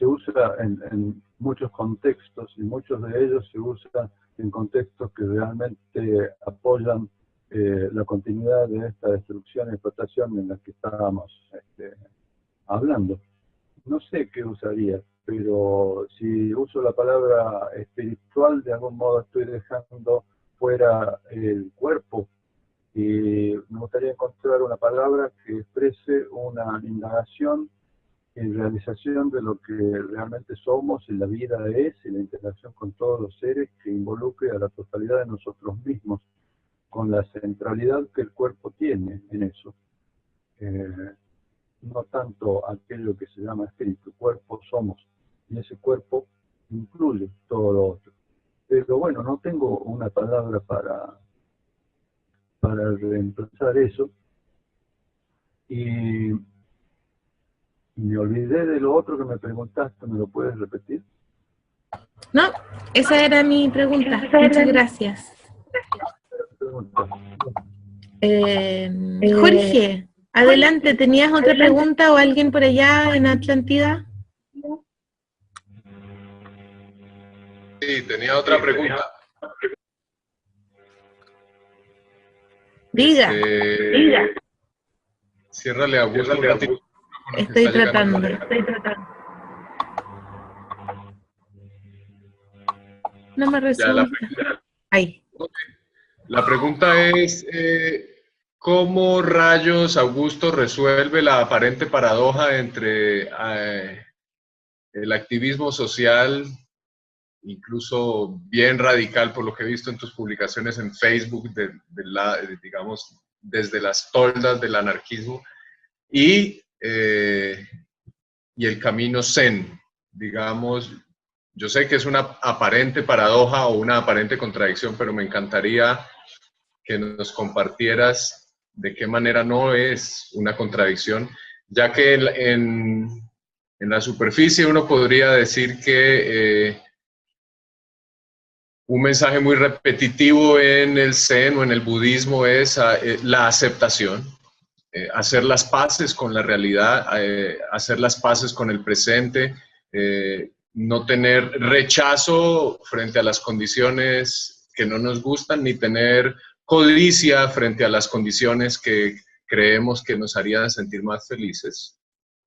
usa en muchos contextos y muchos de ellos se usan en contextos que realmente apoyan la continuidad de esta destrucción y explotación en la que estábamos hablando. No sé qué usaría, pero si uso la palabra espiritual, de algún modo estoy dejando fuera el cuerpo, y me gustaría encontrar una palabra que exprese una indagación y realización de lo que realmente somos y la vida es, y la interacción con todos los seres, que involucre a la totalidad de nosotros mismos, con la centralidad que el cuerpo tiene en eso. No tanto aquello que se llama espíritu, cuerpo somos, y ese cuerpo incluye todo lo otro. Pero bueno, no tengo una palabra para reemplazar eso, y me olvidé de lo otro que me preguntaste. ¿Me lo puedes repetir? No, esa era mi pregunta. Muchas gracias. Jorge, adelante, ¿tenías otra pregunta o alguien por allá en Atlántida? Sí, tenía otra pregunta. Diga. Ciérrale a Augusto un ratito. Estoy tratando. No me resulta. Ahí. La pregunta es, ¿cómo rayos Augusto resuelve la aparente paradoja entre el activismo social, incluso bien radical por lo que he visto en tus publicaciones en Facebook, digamos, desde las toldas del anarquismo, y el camino Zen? Digamos, yo sé que es una aparente paradoja o una aparente contradicción, pero me encantaría que nos compartieras de qué manera no es una contradicción, ya que en la superficie uno podría decir que un mensaje muy repetitivo en el Zen o en el budismo es la aceptación, hacer las paces con la realidad, hacer las paces con el presente, no tener rechazo frente a las condiciones que no nos gustan, ni tener codicia frente a las condiciones que creemos que nos harían sentir más felices.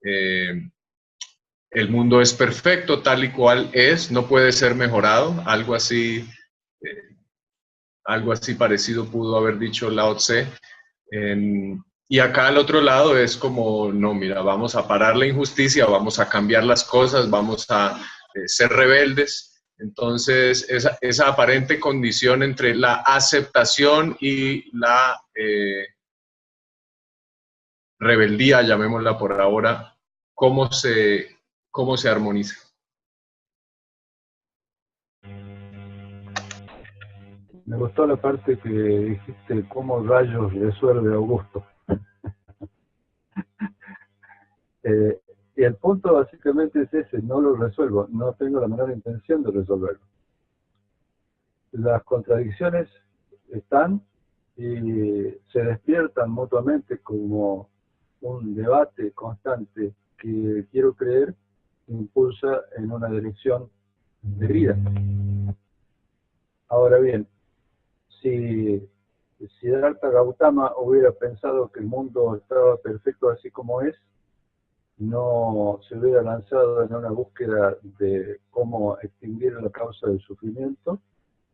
El mundo es perfecto tal y cual es, no puede ser mejorado. Algo así parecido pudo haber dicho Lao Tse. Y acá al otro lado es como, no, mira, vamos a parar la injusticia, vamos a cambiar las cosas, vamos a ser rebeldes. Entonces, esa aparente condición entre la aceptación y la rebeldía, llamémosla por ahora, ¿cómo se armoniza? Me gustó la parte que dijiste, cómo rayos resuelve Augusto. Y el punto básicamente es ese, no lo resuelvo, no tengo la menor intención de resolverlo. Las contradicciones están y se despiertan mutuamente como un debate constante que quiero creer impulsa en una dirección de vida. Ahora bien, si Siddhartha Gautama hubiera pensado que el mundo estaba perfecto así como es, no se hubiera lanzado en una búsqueda de cómo extinguir la causa del sufrimiento,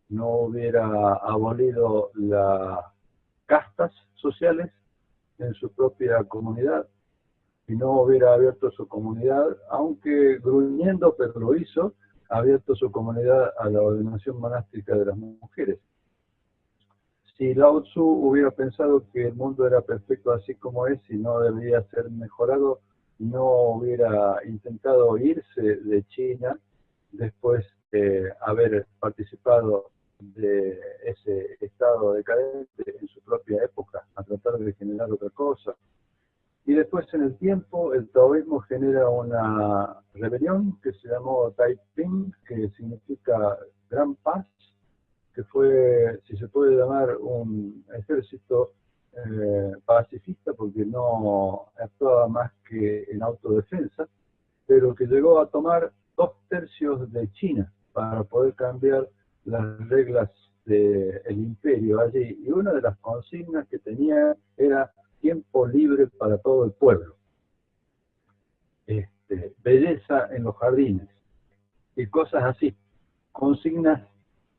no hubiera abolido las castas sociales en su propia comunidad y no hubiera abierto su comunidad, aunque gruñendo, pero lo hizo, ha abierto su comunidad a la ordenación monástica de las mujeres. Si Lao Tzu hubiera pensado que el mundo era perfecto así como es y no debía ser mejorado, no hubiera intentado irse de China después de haber participado de ese estado decadente en su propia época, a tratar de generar otra cosa. Y después en el tiempo el taoísmo genera una rebelión que se llamó Taiping, que significa gran paz, que fue, si se puede llamar, un ejército pacifista, porque no actuaba más que en autodefensa, pero que llegó a tomar 2/3 de China para poder cambiar las reglas del imperio allí. Y una de las consignas que tenía era tiempo libre para todo el pueblo, belleza en los jardines y cosas así, consignas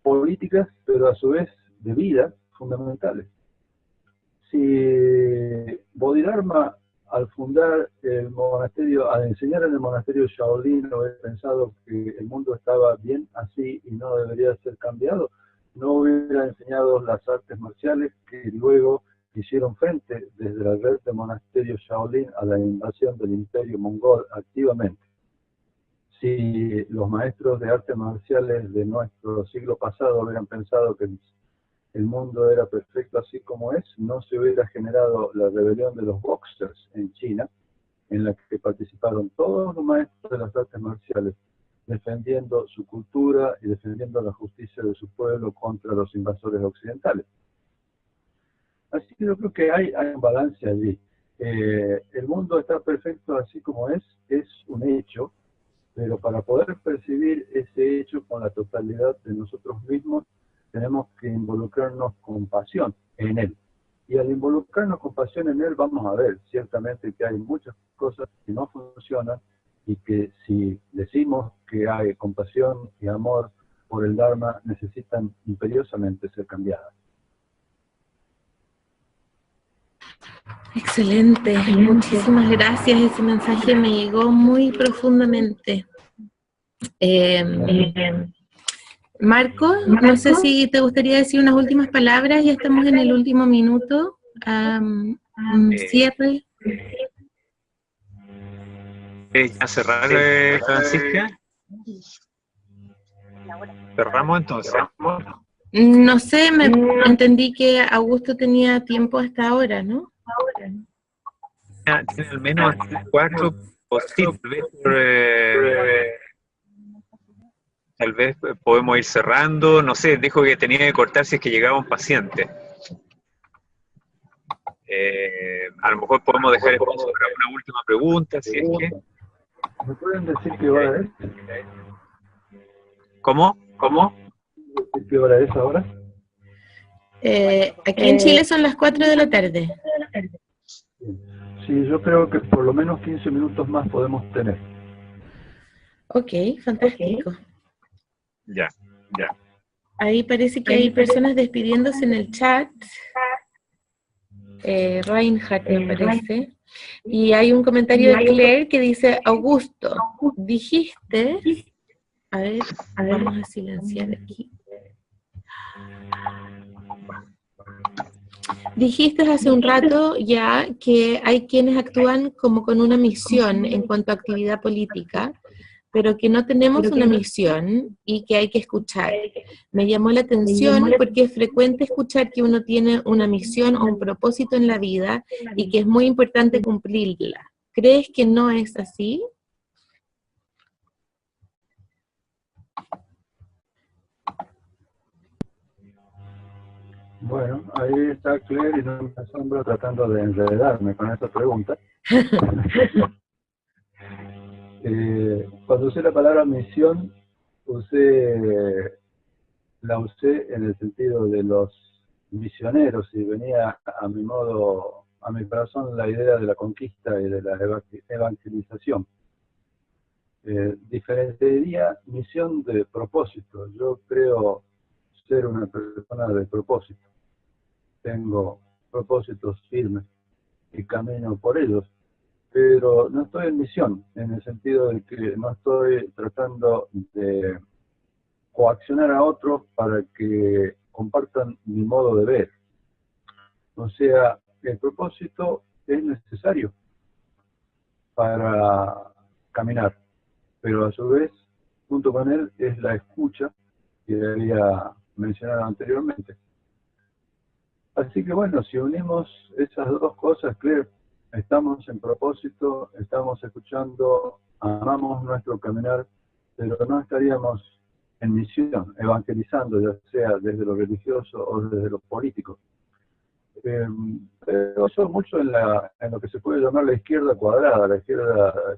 políticas, pero a su vez de vida fundamentales. Si Bodhidharma, al fundar el monasterio, al enseñar en el monasterio Shaolin, hubiera pensado que el mundo estaba bien así y no debería ser cambiado, no hubiera enseñado las artes marciales que luego hicieron frente desde la red de monasterios Shaolin a la invasión del imperio mongol activamente. Si los maestros de artes marciales de nuestro siglo pasado hubieran pensado que el mundo era perfecto así como es, no se hubiera generado la rebelión de los Boxers en China, en la que participaron todos los maestros de las artes marciales, defendiendo su cultura y defendiendo la justicia de su pueblo contra los invasores occidentales. Así que yo creo que hay un balance allí. El mundo está perfecto así como es un hecho, pero para poder percibir ese hecho con la totalidad de nosotros mismos, tenemos que involucrarnos con pasión en él. Y al involucrarnos con pasión en él, vamos a ver ciertamente que hay muchas cosas que no funcionan y que si decimos que hay compasión y amor por el Dharma, necesitan imperiosamente ser cambiadas. Excelente, muchísimas gracias. Ese mensaje me llegó muy profundamente. Marco, no sé si te gustaría decir unas últimas palabras, ya estamos en el último minuto. Cierre. ¿A cerrar, Francisca? ¿Cerramos entonces? No sé, entendí que Augusto tenía tiempo hasta ahora, ¿no? Tiene al menos 4 posibles. Tal vez podemos ir cerrando, no sé, dijo que tenía que cortar si es que llegaba un paciente. A lo mejor podemos dejar espacio para una última pregunta, si es que... ¿Me pueden decir qué hora es? ¿Cómo? ¿Qué hora es ahora? Aquí en Chile son las 4 de la tarde. Sí, yo creo que por lo menos 15 minutos más podemos tener. Ok, fantástico. Ya. Ahí parece que hay personas despidiéndose en el chat. Reinhardt me parece. Y hay un comentario de Claire que dice, Augusto, dijiste, a ver, vamos a silenciar aquí. Dijiste hace un rato ya que hay quienes actúan como con una misión en cuanto a actividad política, pero que no tenemos una misión y que hay que escuchar. Me llamó la atención porque es frecuente escuchar que uno tiene una misión o un propósito en la vida y que es muy importante cumplirla. ¿Crees que no es así? Bueno, ahí está Claire y no me asombro tratando de enredarme con esta pregunta. Cuando usé la palabra misión, la usé en el sentido de los misioneros y venía a mi modo, a mi corazón la idea de la conquista y de la evangelización. Diferenciaría misión de propósito. Yo creo ser una persona de propósito. Tengo propósitos firmes y camino por ellos, pero no estoy en misión, en el sentido de que no estoy tratando de coaccionar a otros para que compartan mi modo de ver. O sea, el propósito es necesario para caminar, pero a su vez, junto con él, es la escucha que había mencionado anteriormente. Así que bueno, si unimos esas dos cosas, Claire, estamos en propósito, estamos escuchando, amamos nuestro caminar, pero no estaríamos en misión, evangelizando, ya sea desde lo religioso o desde lo político. Pero eso mucho en lo que se puede llamar la izquierda cuadrada, la izquierda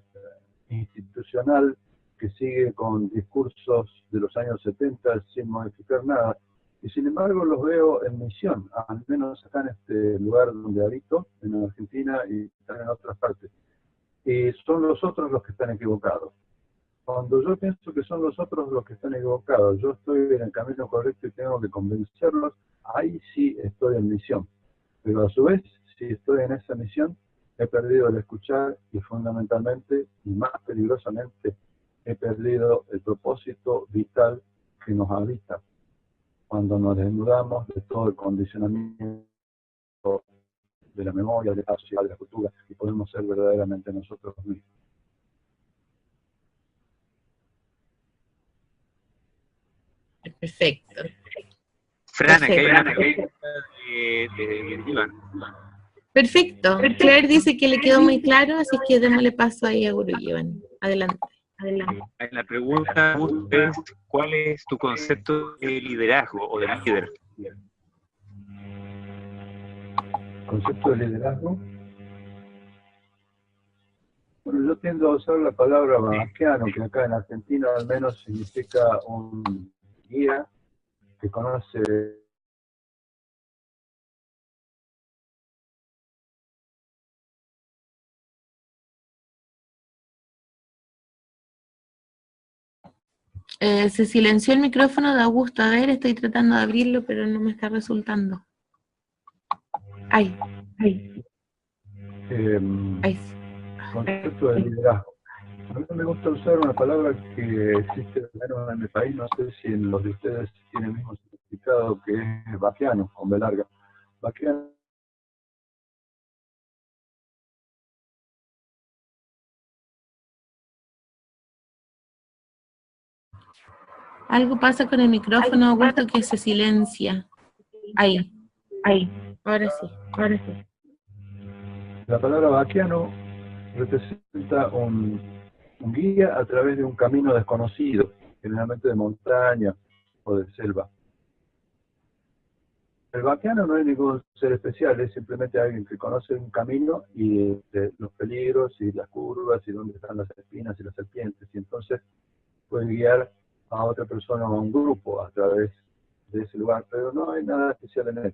institucional, que sigue con discursos de los años 70 sin modificar nada. Y sin embargo los veo en misión, al menos acá en este lugar donde habito, en Argentina y también en otras partes. Y son los otros los que están equivocados. Cuando yo pienso que son los otros los que están equivocados, yo estoy en el camino correcto y tengo que convencerlos, ahí sí estoy en misión. Pero a su vez, si estoy en esa misión, he perdido el escuchar y fundamentalmente, y más peligrosamente, he perdido el propósito vital que nos habita cuando nos desnudamos de todo el condicionamiento de la memoria, de la sociedad, de la cultura, y podemos ser verdaderamente nosotros mismos. Perfecto. Fran, aquí hay una pregunta de Iván. Perfecto. Claire dice que le quedó muy claro, así que démosle paso ahí a Gurujivan. Adelante. La pregunta es, ¿cuál es tu concepto de liderazgo o de líder? ¿Concepto de liderazgo? Bueno, yo tiendo a usar la palabra babaquiano, que acá en Argentina al menos significa un guía que conoce se silenció el micrófono de Augusto. A ver, estoy tratando de abrirlo, pero no me está resultando. Ahí. Concepto de liderazgo. A mí me gusta usar una palabra que existe al menos en mi país, no sé si en los de ustedes tiene el mismo significado, que es vaquiano, con B larga. Vaquiano. Algo pasa con el micrófono, Augusto, que se silencia. Ahí. Ahora sí. La palabra vaquiano representa un guía a través de un camino desconocido, generalmente de montaña o de selva. El vaquiano no es ningún ser especial, es simplemente alguien que conoce un camino y los peligros y las curvas y dónde están las espinas y las serpientes, y entonces puede guiar a otra persona o a un grupo a través de ese lugar, pero no hay nada especial en él.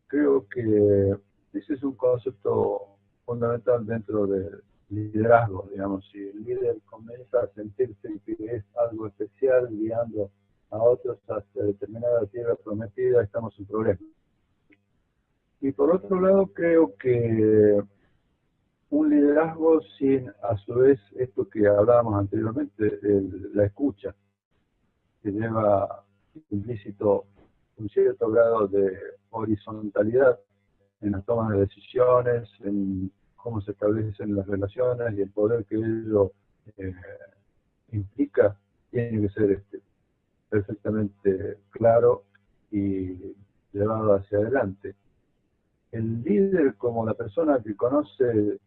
Creo que ese es un concepto fundamental dentro del liderazgo, digamos. Si el líder comienza a sentirse que es algo especial guiando a otros hacia determinada tierra prometida, estamos en problemas. Y por otro lado, creo que un liderazgo sin, a su vez, esto que hablábamos anteriormente, la escucha, que lleva implícito un cierto grado de horizontalidad en las tomas de decisiones, en cómo se establecen las relaciones y el poder que ello implica, tiene que ser perfectamente claro y llevado hacia adelante. El líder, como la persona que conoce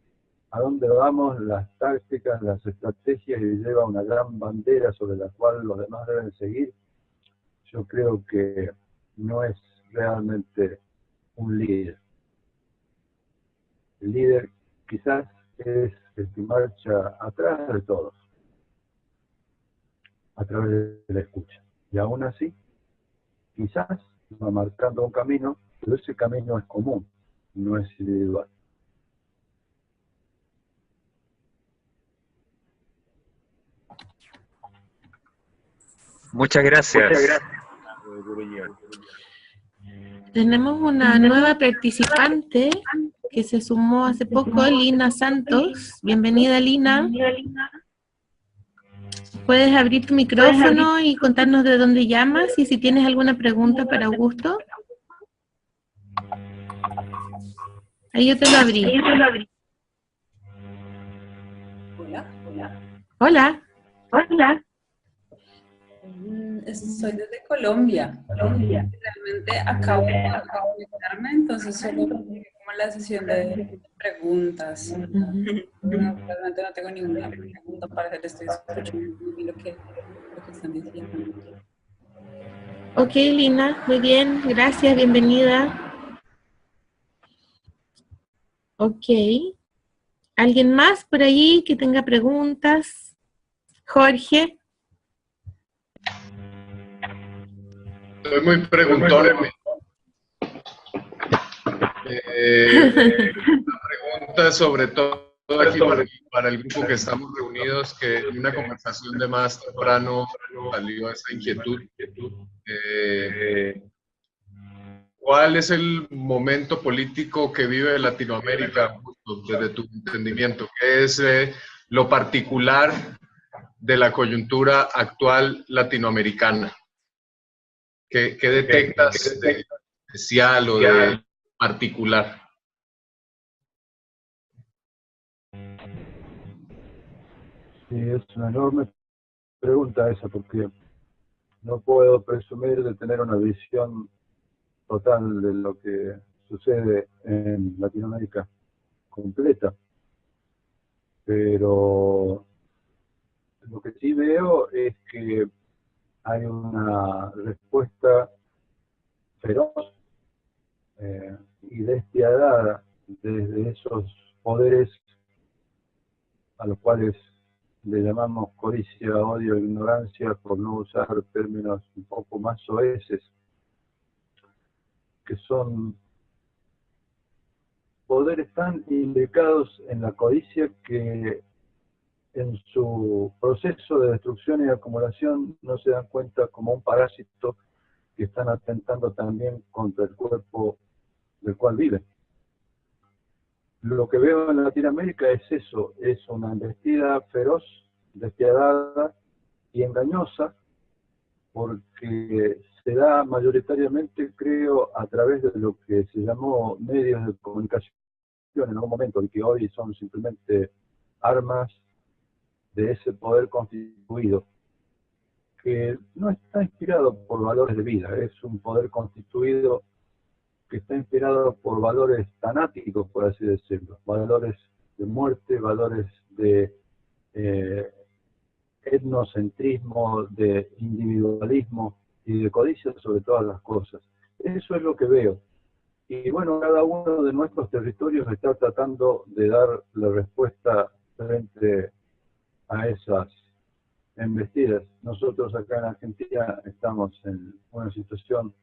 a dónde vamos, las tácticas, las estrategias, y lleva una gran bandera sobre la cual los demás deben seguir, yo creo que no es realmente un líder. El líder quizás es el que marcha atrás de todos, a través de la escucha. Y aún así, quizás va marcando un camino, pero ese camino es común, no es individual. Muchas gracias. Tenemos una nueva participante que se sumó hace poco, Lina Santos. Bienvenida, Lina. Puedes abrir tu micrófono y contarnos de dónde llamas y si tienes alguna pregunta para Augusto. Ahí yo te lo abrí. Hola. Soy desde Colombia. Realmente acabo de conectarme, entonces solo como la sesión de preguntas. Realmente no tengo ninguna pregunta para hacer, estoy escuchando lo que están diciendo. Ok, Lina, muy bien, gracias, bienvenida. Ok. ¿Alguien más por ahí que tenga preguntas? Jorge. Estoy muy preguntón. Una pregunta sobre todo aquí para el grupo que estamos reunidos, que en una conversación de más temprano salió esa inquietud. ¿Cuál es el momento político que vive Latinoamérica, desde tu entendimiento? ¿Qué es lo particular de la coyuntura actual latinoamericana? ¿Qué detectas de especial o de particular? Sí, es una enorme pregunta esa, porque no puedo presumir de tener una visión total de lo que sucede en Latinoamérica completa, pero lo que sí veo es que hay una respuesta feroz y despiadada desde esos poderes a los cuales le llamamos codicia, odio, ignorancia, por no usar términos un poco más soeces, que son poderes tan imbricados en la codicia que en su proceso de destrucción y acumulación no se dan cuenta como un parásito que están atentando también contra el cuerpo del cual viven. Lo que veo en Latinoamérica es eso, es una embestida feroz, despiadada y engañosa, porque se da mayoritariamente, creo, a través de lo que se llamó medios de comunicación en algún momento, y que hoy son simplemente armas de ese poder constituido, que no está inspirado por valores de vida, es un poder constituido que está inspirado por valores tanáticos, por así decirlo, valores de muerte, valores de etnocentrismo, de individualismo y de codicia sobre todas las cosas. Eso es lo que veo. Y bueno, cada uno de nuestros territorios está tratando de dar la respuesta frente a esas embestidas. Nosotros acá en Argentina estamos en una situación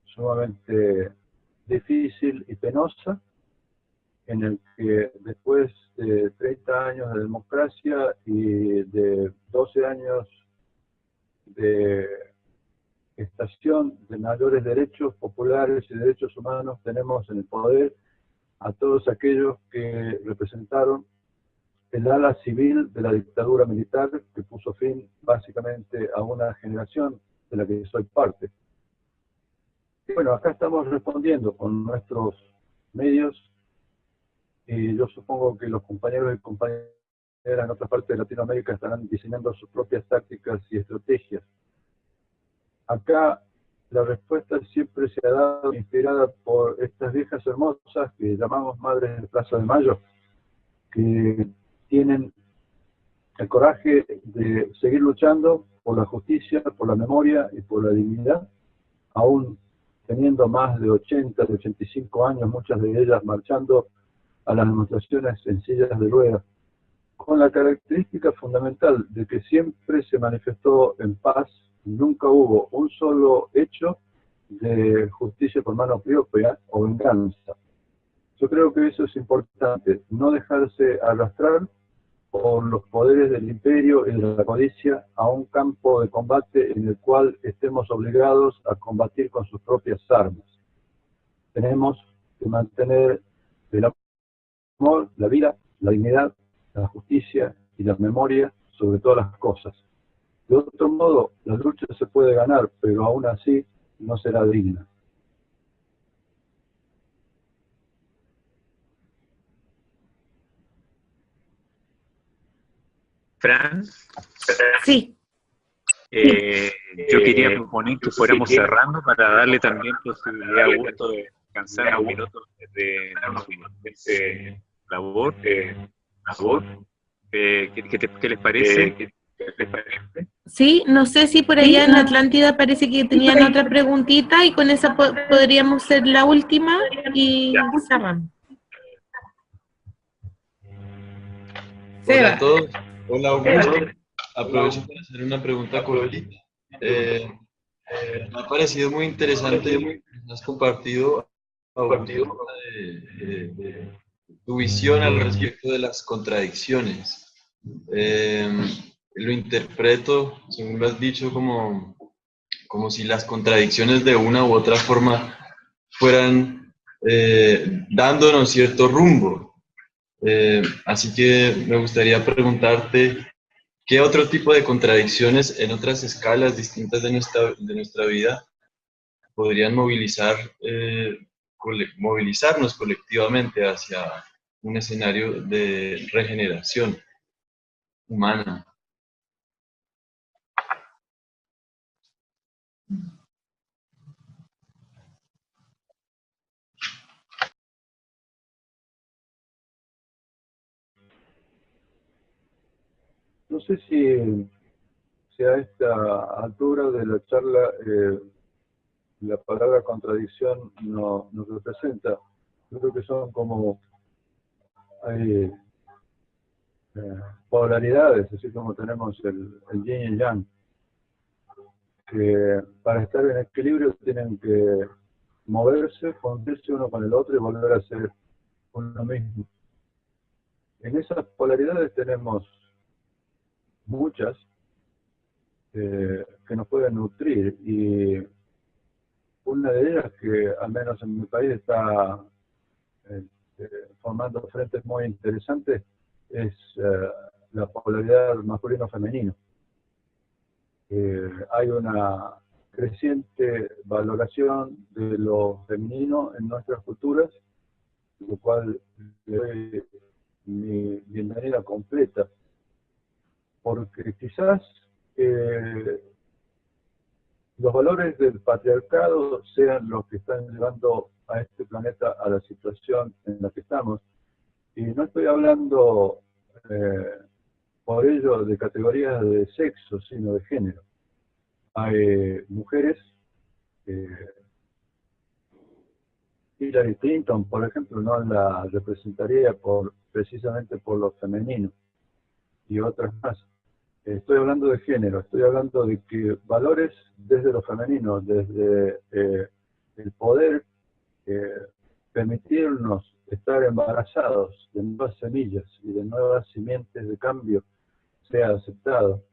sumamente difícil y penosa, en el que después de 30 años de democracia y de 12 años de manifestación de mayores derechos populares y derechos humanos tenemos en el poder a todos aquellos que representaron el ala civil de la dictadura militar que puso fin básicamente a una generación de la que soy parte. Y bueno, acá estamos respondiendo con nuestros medios, y yo supongo que los compañeros y compañeras en otras partes de Latinoamérica estarán diseñando sus propias tácticas y estrategias. Acá la respuesta siempre se ha dado inspirada por estas viejas hermosas que llamamos Madres de Plaza de Mayo, que tienen el coraje de seguir luchando por la justicia, por la memoria y por la dignidad, aún teniendo más de 80, de 85 años, muchas de ellas marchando a las demostraciones en sillas de ruedas, con la característica fundamental de que siempre se manifestó en paz, nunca hubo un solo hecho de justicia por mano propia o venganza. Yo creo que eso es importante, no dejarse arrastrar por los poderes del imperio y de la codicia a un campo de combate en el cual estemos obligados a combatir con sus propias armas. Tenemos que mantener el amor, la vida, la dignidad, la justicia y la memoria sobre todas las cosas. De otro modo, la lucha se puede ganar, pero aún así no será digna. Fran, Sí. yo quería proponer que fuéramos cerrando para darle también posibilidad a Augusto de descansar unos minutos de su labor. ¿Qué les parece? Sí, no sé si por allá en Atlántida parece que tenían otra preguntita y con esa podríamos ser la última y cerramos. Hola a todos. Hola Augusto. Aprovecho para hacer una pregunta cortita. Me ha parecido muy interesante, has compartido, Augusto, de tu visión al respecto de las contradicciones. Lo interpreto, según lo has dicho, como si las contradicciones de una u otra forma fueran dándonos cierto rumbo. Así que me gustaría preguntarte, ¿qué otro tipo de contradicciones en otras escalas distintas de nuestra vida podrían movilizarnos colectivamente hacia un escenario de regeneración humana? No sé si a esta altura de la charla la palabra contradicción nos representa. Yo creo que son como hay polaridades, así como tenemos el yin y el yang, que para estar en equilibrio tienen que moverse, fundirse uno con el otro y volver a ser uno mismo. En esas polaridades tenemos muchas que nos pueden nutrir, y una de ellas que al menos en mi país está formando frentes muy interesantes es la polaridad masculino-femenino. Hay una creciente valoración de lo femenino en nuestras culturas, lo cual le doy mi bienvenida completa, porque quizás los valores del patriarcado sean los que están llevando a este planeta a la situación en la que estamos. Y no estoy hablando por ello de categorías de sexo, sino de género. Hay mujeres, Hillary Clinton, por ejemplo, no la representaría precisamente por lo femenino, y otras más. Estoy hablando de género, estoy hablando de que valores desde lo femenino, desde el poder, permitirnos estar embarazados de nuevas semillas y de nuevas simientes de cambio, sea aceptado.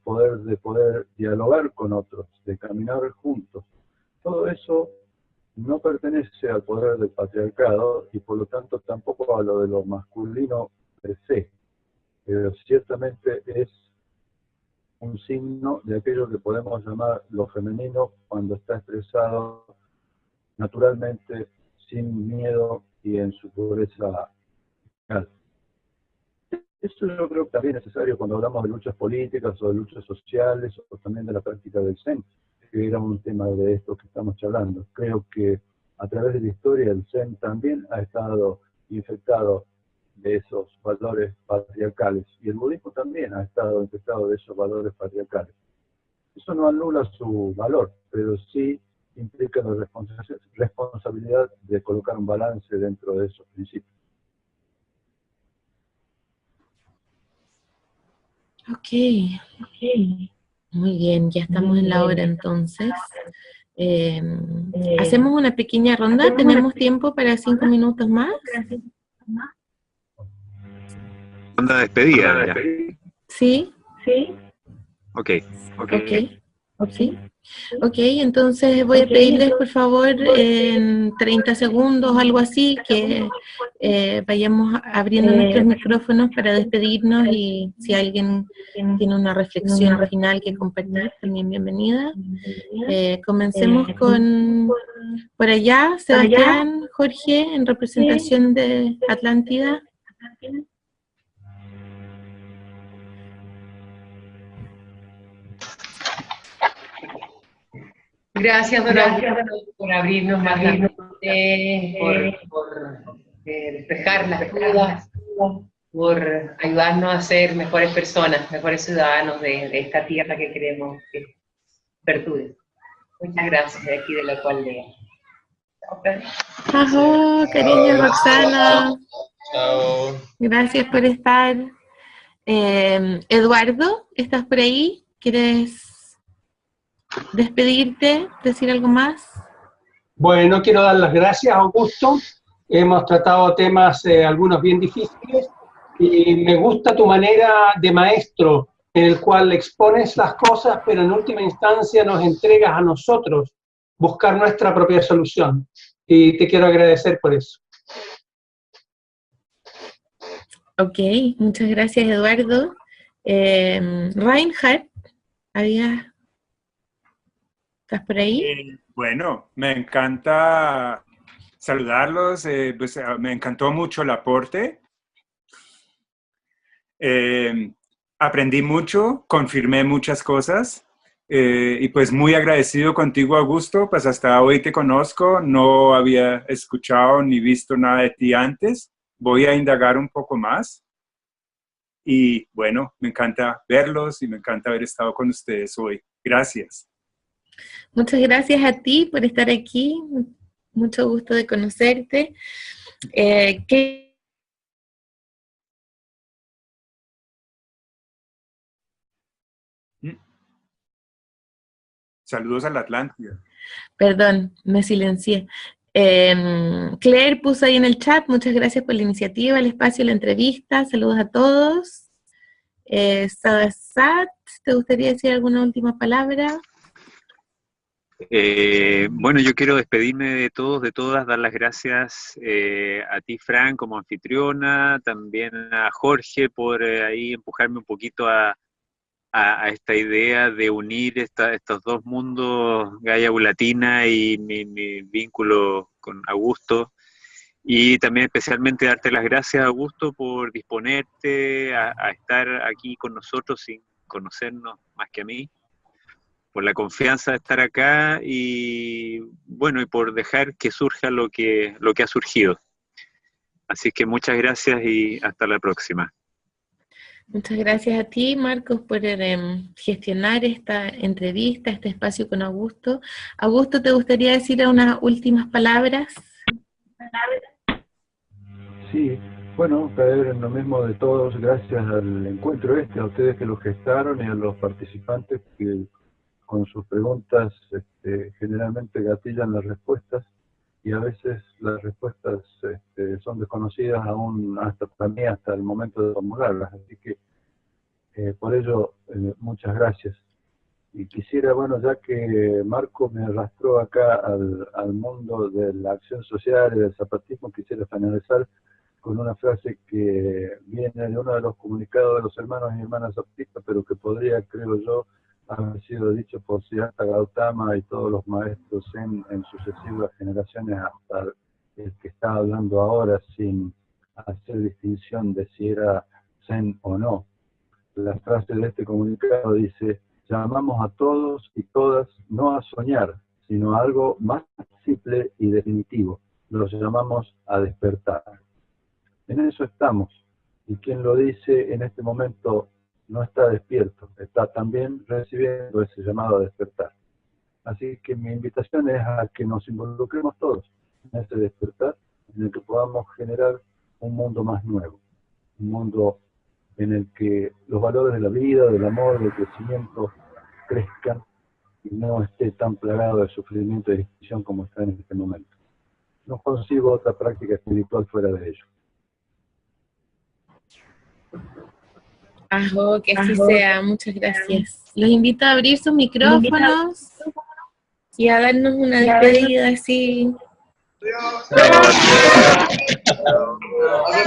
poder de poder dialogar con otros, de caminar juntos. Todo eso no pertenece al poder del patriarcado y por lo tanto tampoco a lo de lo masculino per se, pero ciertamente es un signo de aquello que podemos llamar lo femenino cuando está expresado naturalmente, sin miedo y en su pureza real. Esto yo creo que también es necesario cuando hablamos de luchas políticas o de luchas sociales o también de la práctica del Zen, que era un tema de esto que estamos charlando. Creo que a través de la historia el Zen también ha estado infectado de esos valores patriarcales y el budismo también ha estado infectado de esos valores patriarcales. Eso no anula su valor, pero sí implica la responsabilidad de colocar un balance dentro de esos principios. Ok. Muy bien, ya estamos en la hora entonces. Hacemos una pequeña ronda, ¿tenemos tiempo para 5 minutos más? Ronda de despedida, ya. ¿Sí? Ok. ¿Sí? Ok, entonces voy a pedirles por favor en 30 segundos, algo así, que vayamos abriendo nuestros micrófonos para despedirnos y si alguien tiene una reflexión final que compartir, también bienvenida. Comencemos con por allá, Sebastián, Jorge, en representación de Atlántida. Gracias, Dora, por abrirnos más la mente, por despejar las dudas, por ayudarnos a ser mejores personas, mejores ciudadanos de esta tierra que queremos que perdure. Muchas gracias, de aquí de la Cualdea. Ajo, cariño, Roxana. Chao. Gracias por estar. Eduardo, ¿estás por ahí? ¿Quieres despedirte, decir algo más? Bueno, quiero dar las gracias, Augusto. Hemos tratado temas, algunos bien difíciles, y me gusta tu manera de maestro, en el cual expones las cosas, pero en última instancia nos entregas a nosotros buscar nuestra propia solución. Y te quiero agradecer por eso. Ok, muchas gracias, Eduardo. Reinhard, ¿estás por ahí? Bueno, me encanta saludarlos, pues, me encantó mucho el aporte. Aprendí mucho, confirmé muchas cosas y pues muy agradecido contigo, Augusto, pues hasta hoy te conozco, no había escuchado ni visto nada de ti antes, voy a indagar un poco más y bueno, me encanta verlos y me encanta haber estado con ustedes hoy. Gracias. Muchas gracias a ti por estar aquí, mucho gusto de conocerte. Saludos a la Atlántida. Perdón, me silencié. Claire puso ahí en el chat, muchas gracias por la iniciativa, el espacio, la entrevista, saludos a todos. Sadasat, ¿te gustaría decir alguna última palabra? Bueno, yo quiero despedirme de todos, de todas, dar las gracias a ti, Fran, como anfitriona, también a Jorge por ahí empujarme un poquito a esta idea de unir estos dos mundos, Gaia Ulatina y mi vínculo con Augusto. Y también especialmente darte las gracias, Augusto, por disponerte a estar aquí con nosotros sin conocernos más que a mí, por la confianza de estar acá y bueno, y por dejar que surja lo que ha surgido. Así que muchas gracias y hasta la próxima. Muchas gracias a ti, Marcos, por gestionar esta entrevista, este espacio con Augusto. Augusto, ¿te gustaría decir unas últimas palabras? Sí, bueno, caer en lo mismo de todos, gracias al encuentro a ustedes que lo gestaron y a los participantes que con sus preguntas generalmente gatillan las respuestas y a veces las respuestas son desconocidas aún hasta para mí, hasta el momento de formularlas. Así que Por ello, muchas gracias. Y quisiera, bueno, ya que Marco me arrastró acá al mundo de la acción social y del zapatismo, quisiera finalizar con una frase que viene de uno de los comunicados de los hermanos y hermanas zapatistas, pero que podría, creo yo, haber sido dicho por Siddhartha Gautama y todos los maestros en sucesivas generaciones, hasta el que está hablando ahora, sin hacer distinción de si era Zen o no. La frase de este comunicado dice: llamamos a todos y todas no a soñar, sino a algo más simple y definitivo. Los llamamos a despertar. En eso estamos. Y quien lo dice en este momento no está despierto, está también recibiendo ese llamado a despertar. Así que mi invitación es a que nos involucremos todos en ese despertar, en el que podamos generar un mundo más nuevo, un mundo en el que los valores de la vida, del amor, del crecimiento crezcan y no esté tan plagado de sufrimiento y distinción como está en este momento. No consigo otra práctica espiritual fuera de ello. Que así sea, muchas gracias. Los invito a abrir sus micrófonos y a darnos una despedida así.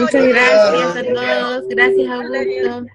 Muchas gracias a todos, gracias Augusto.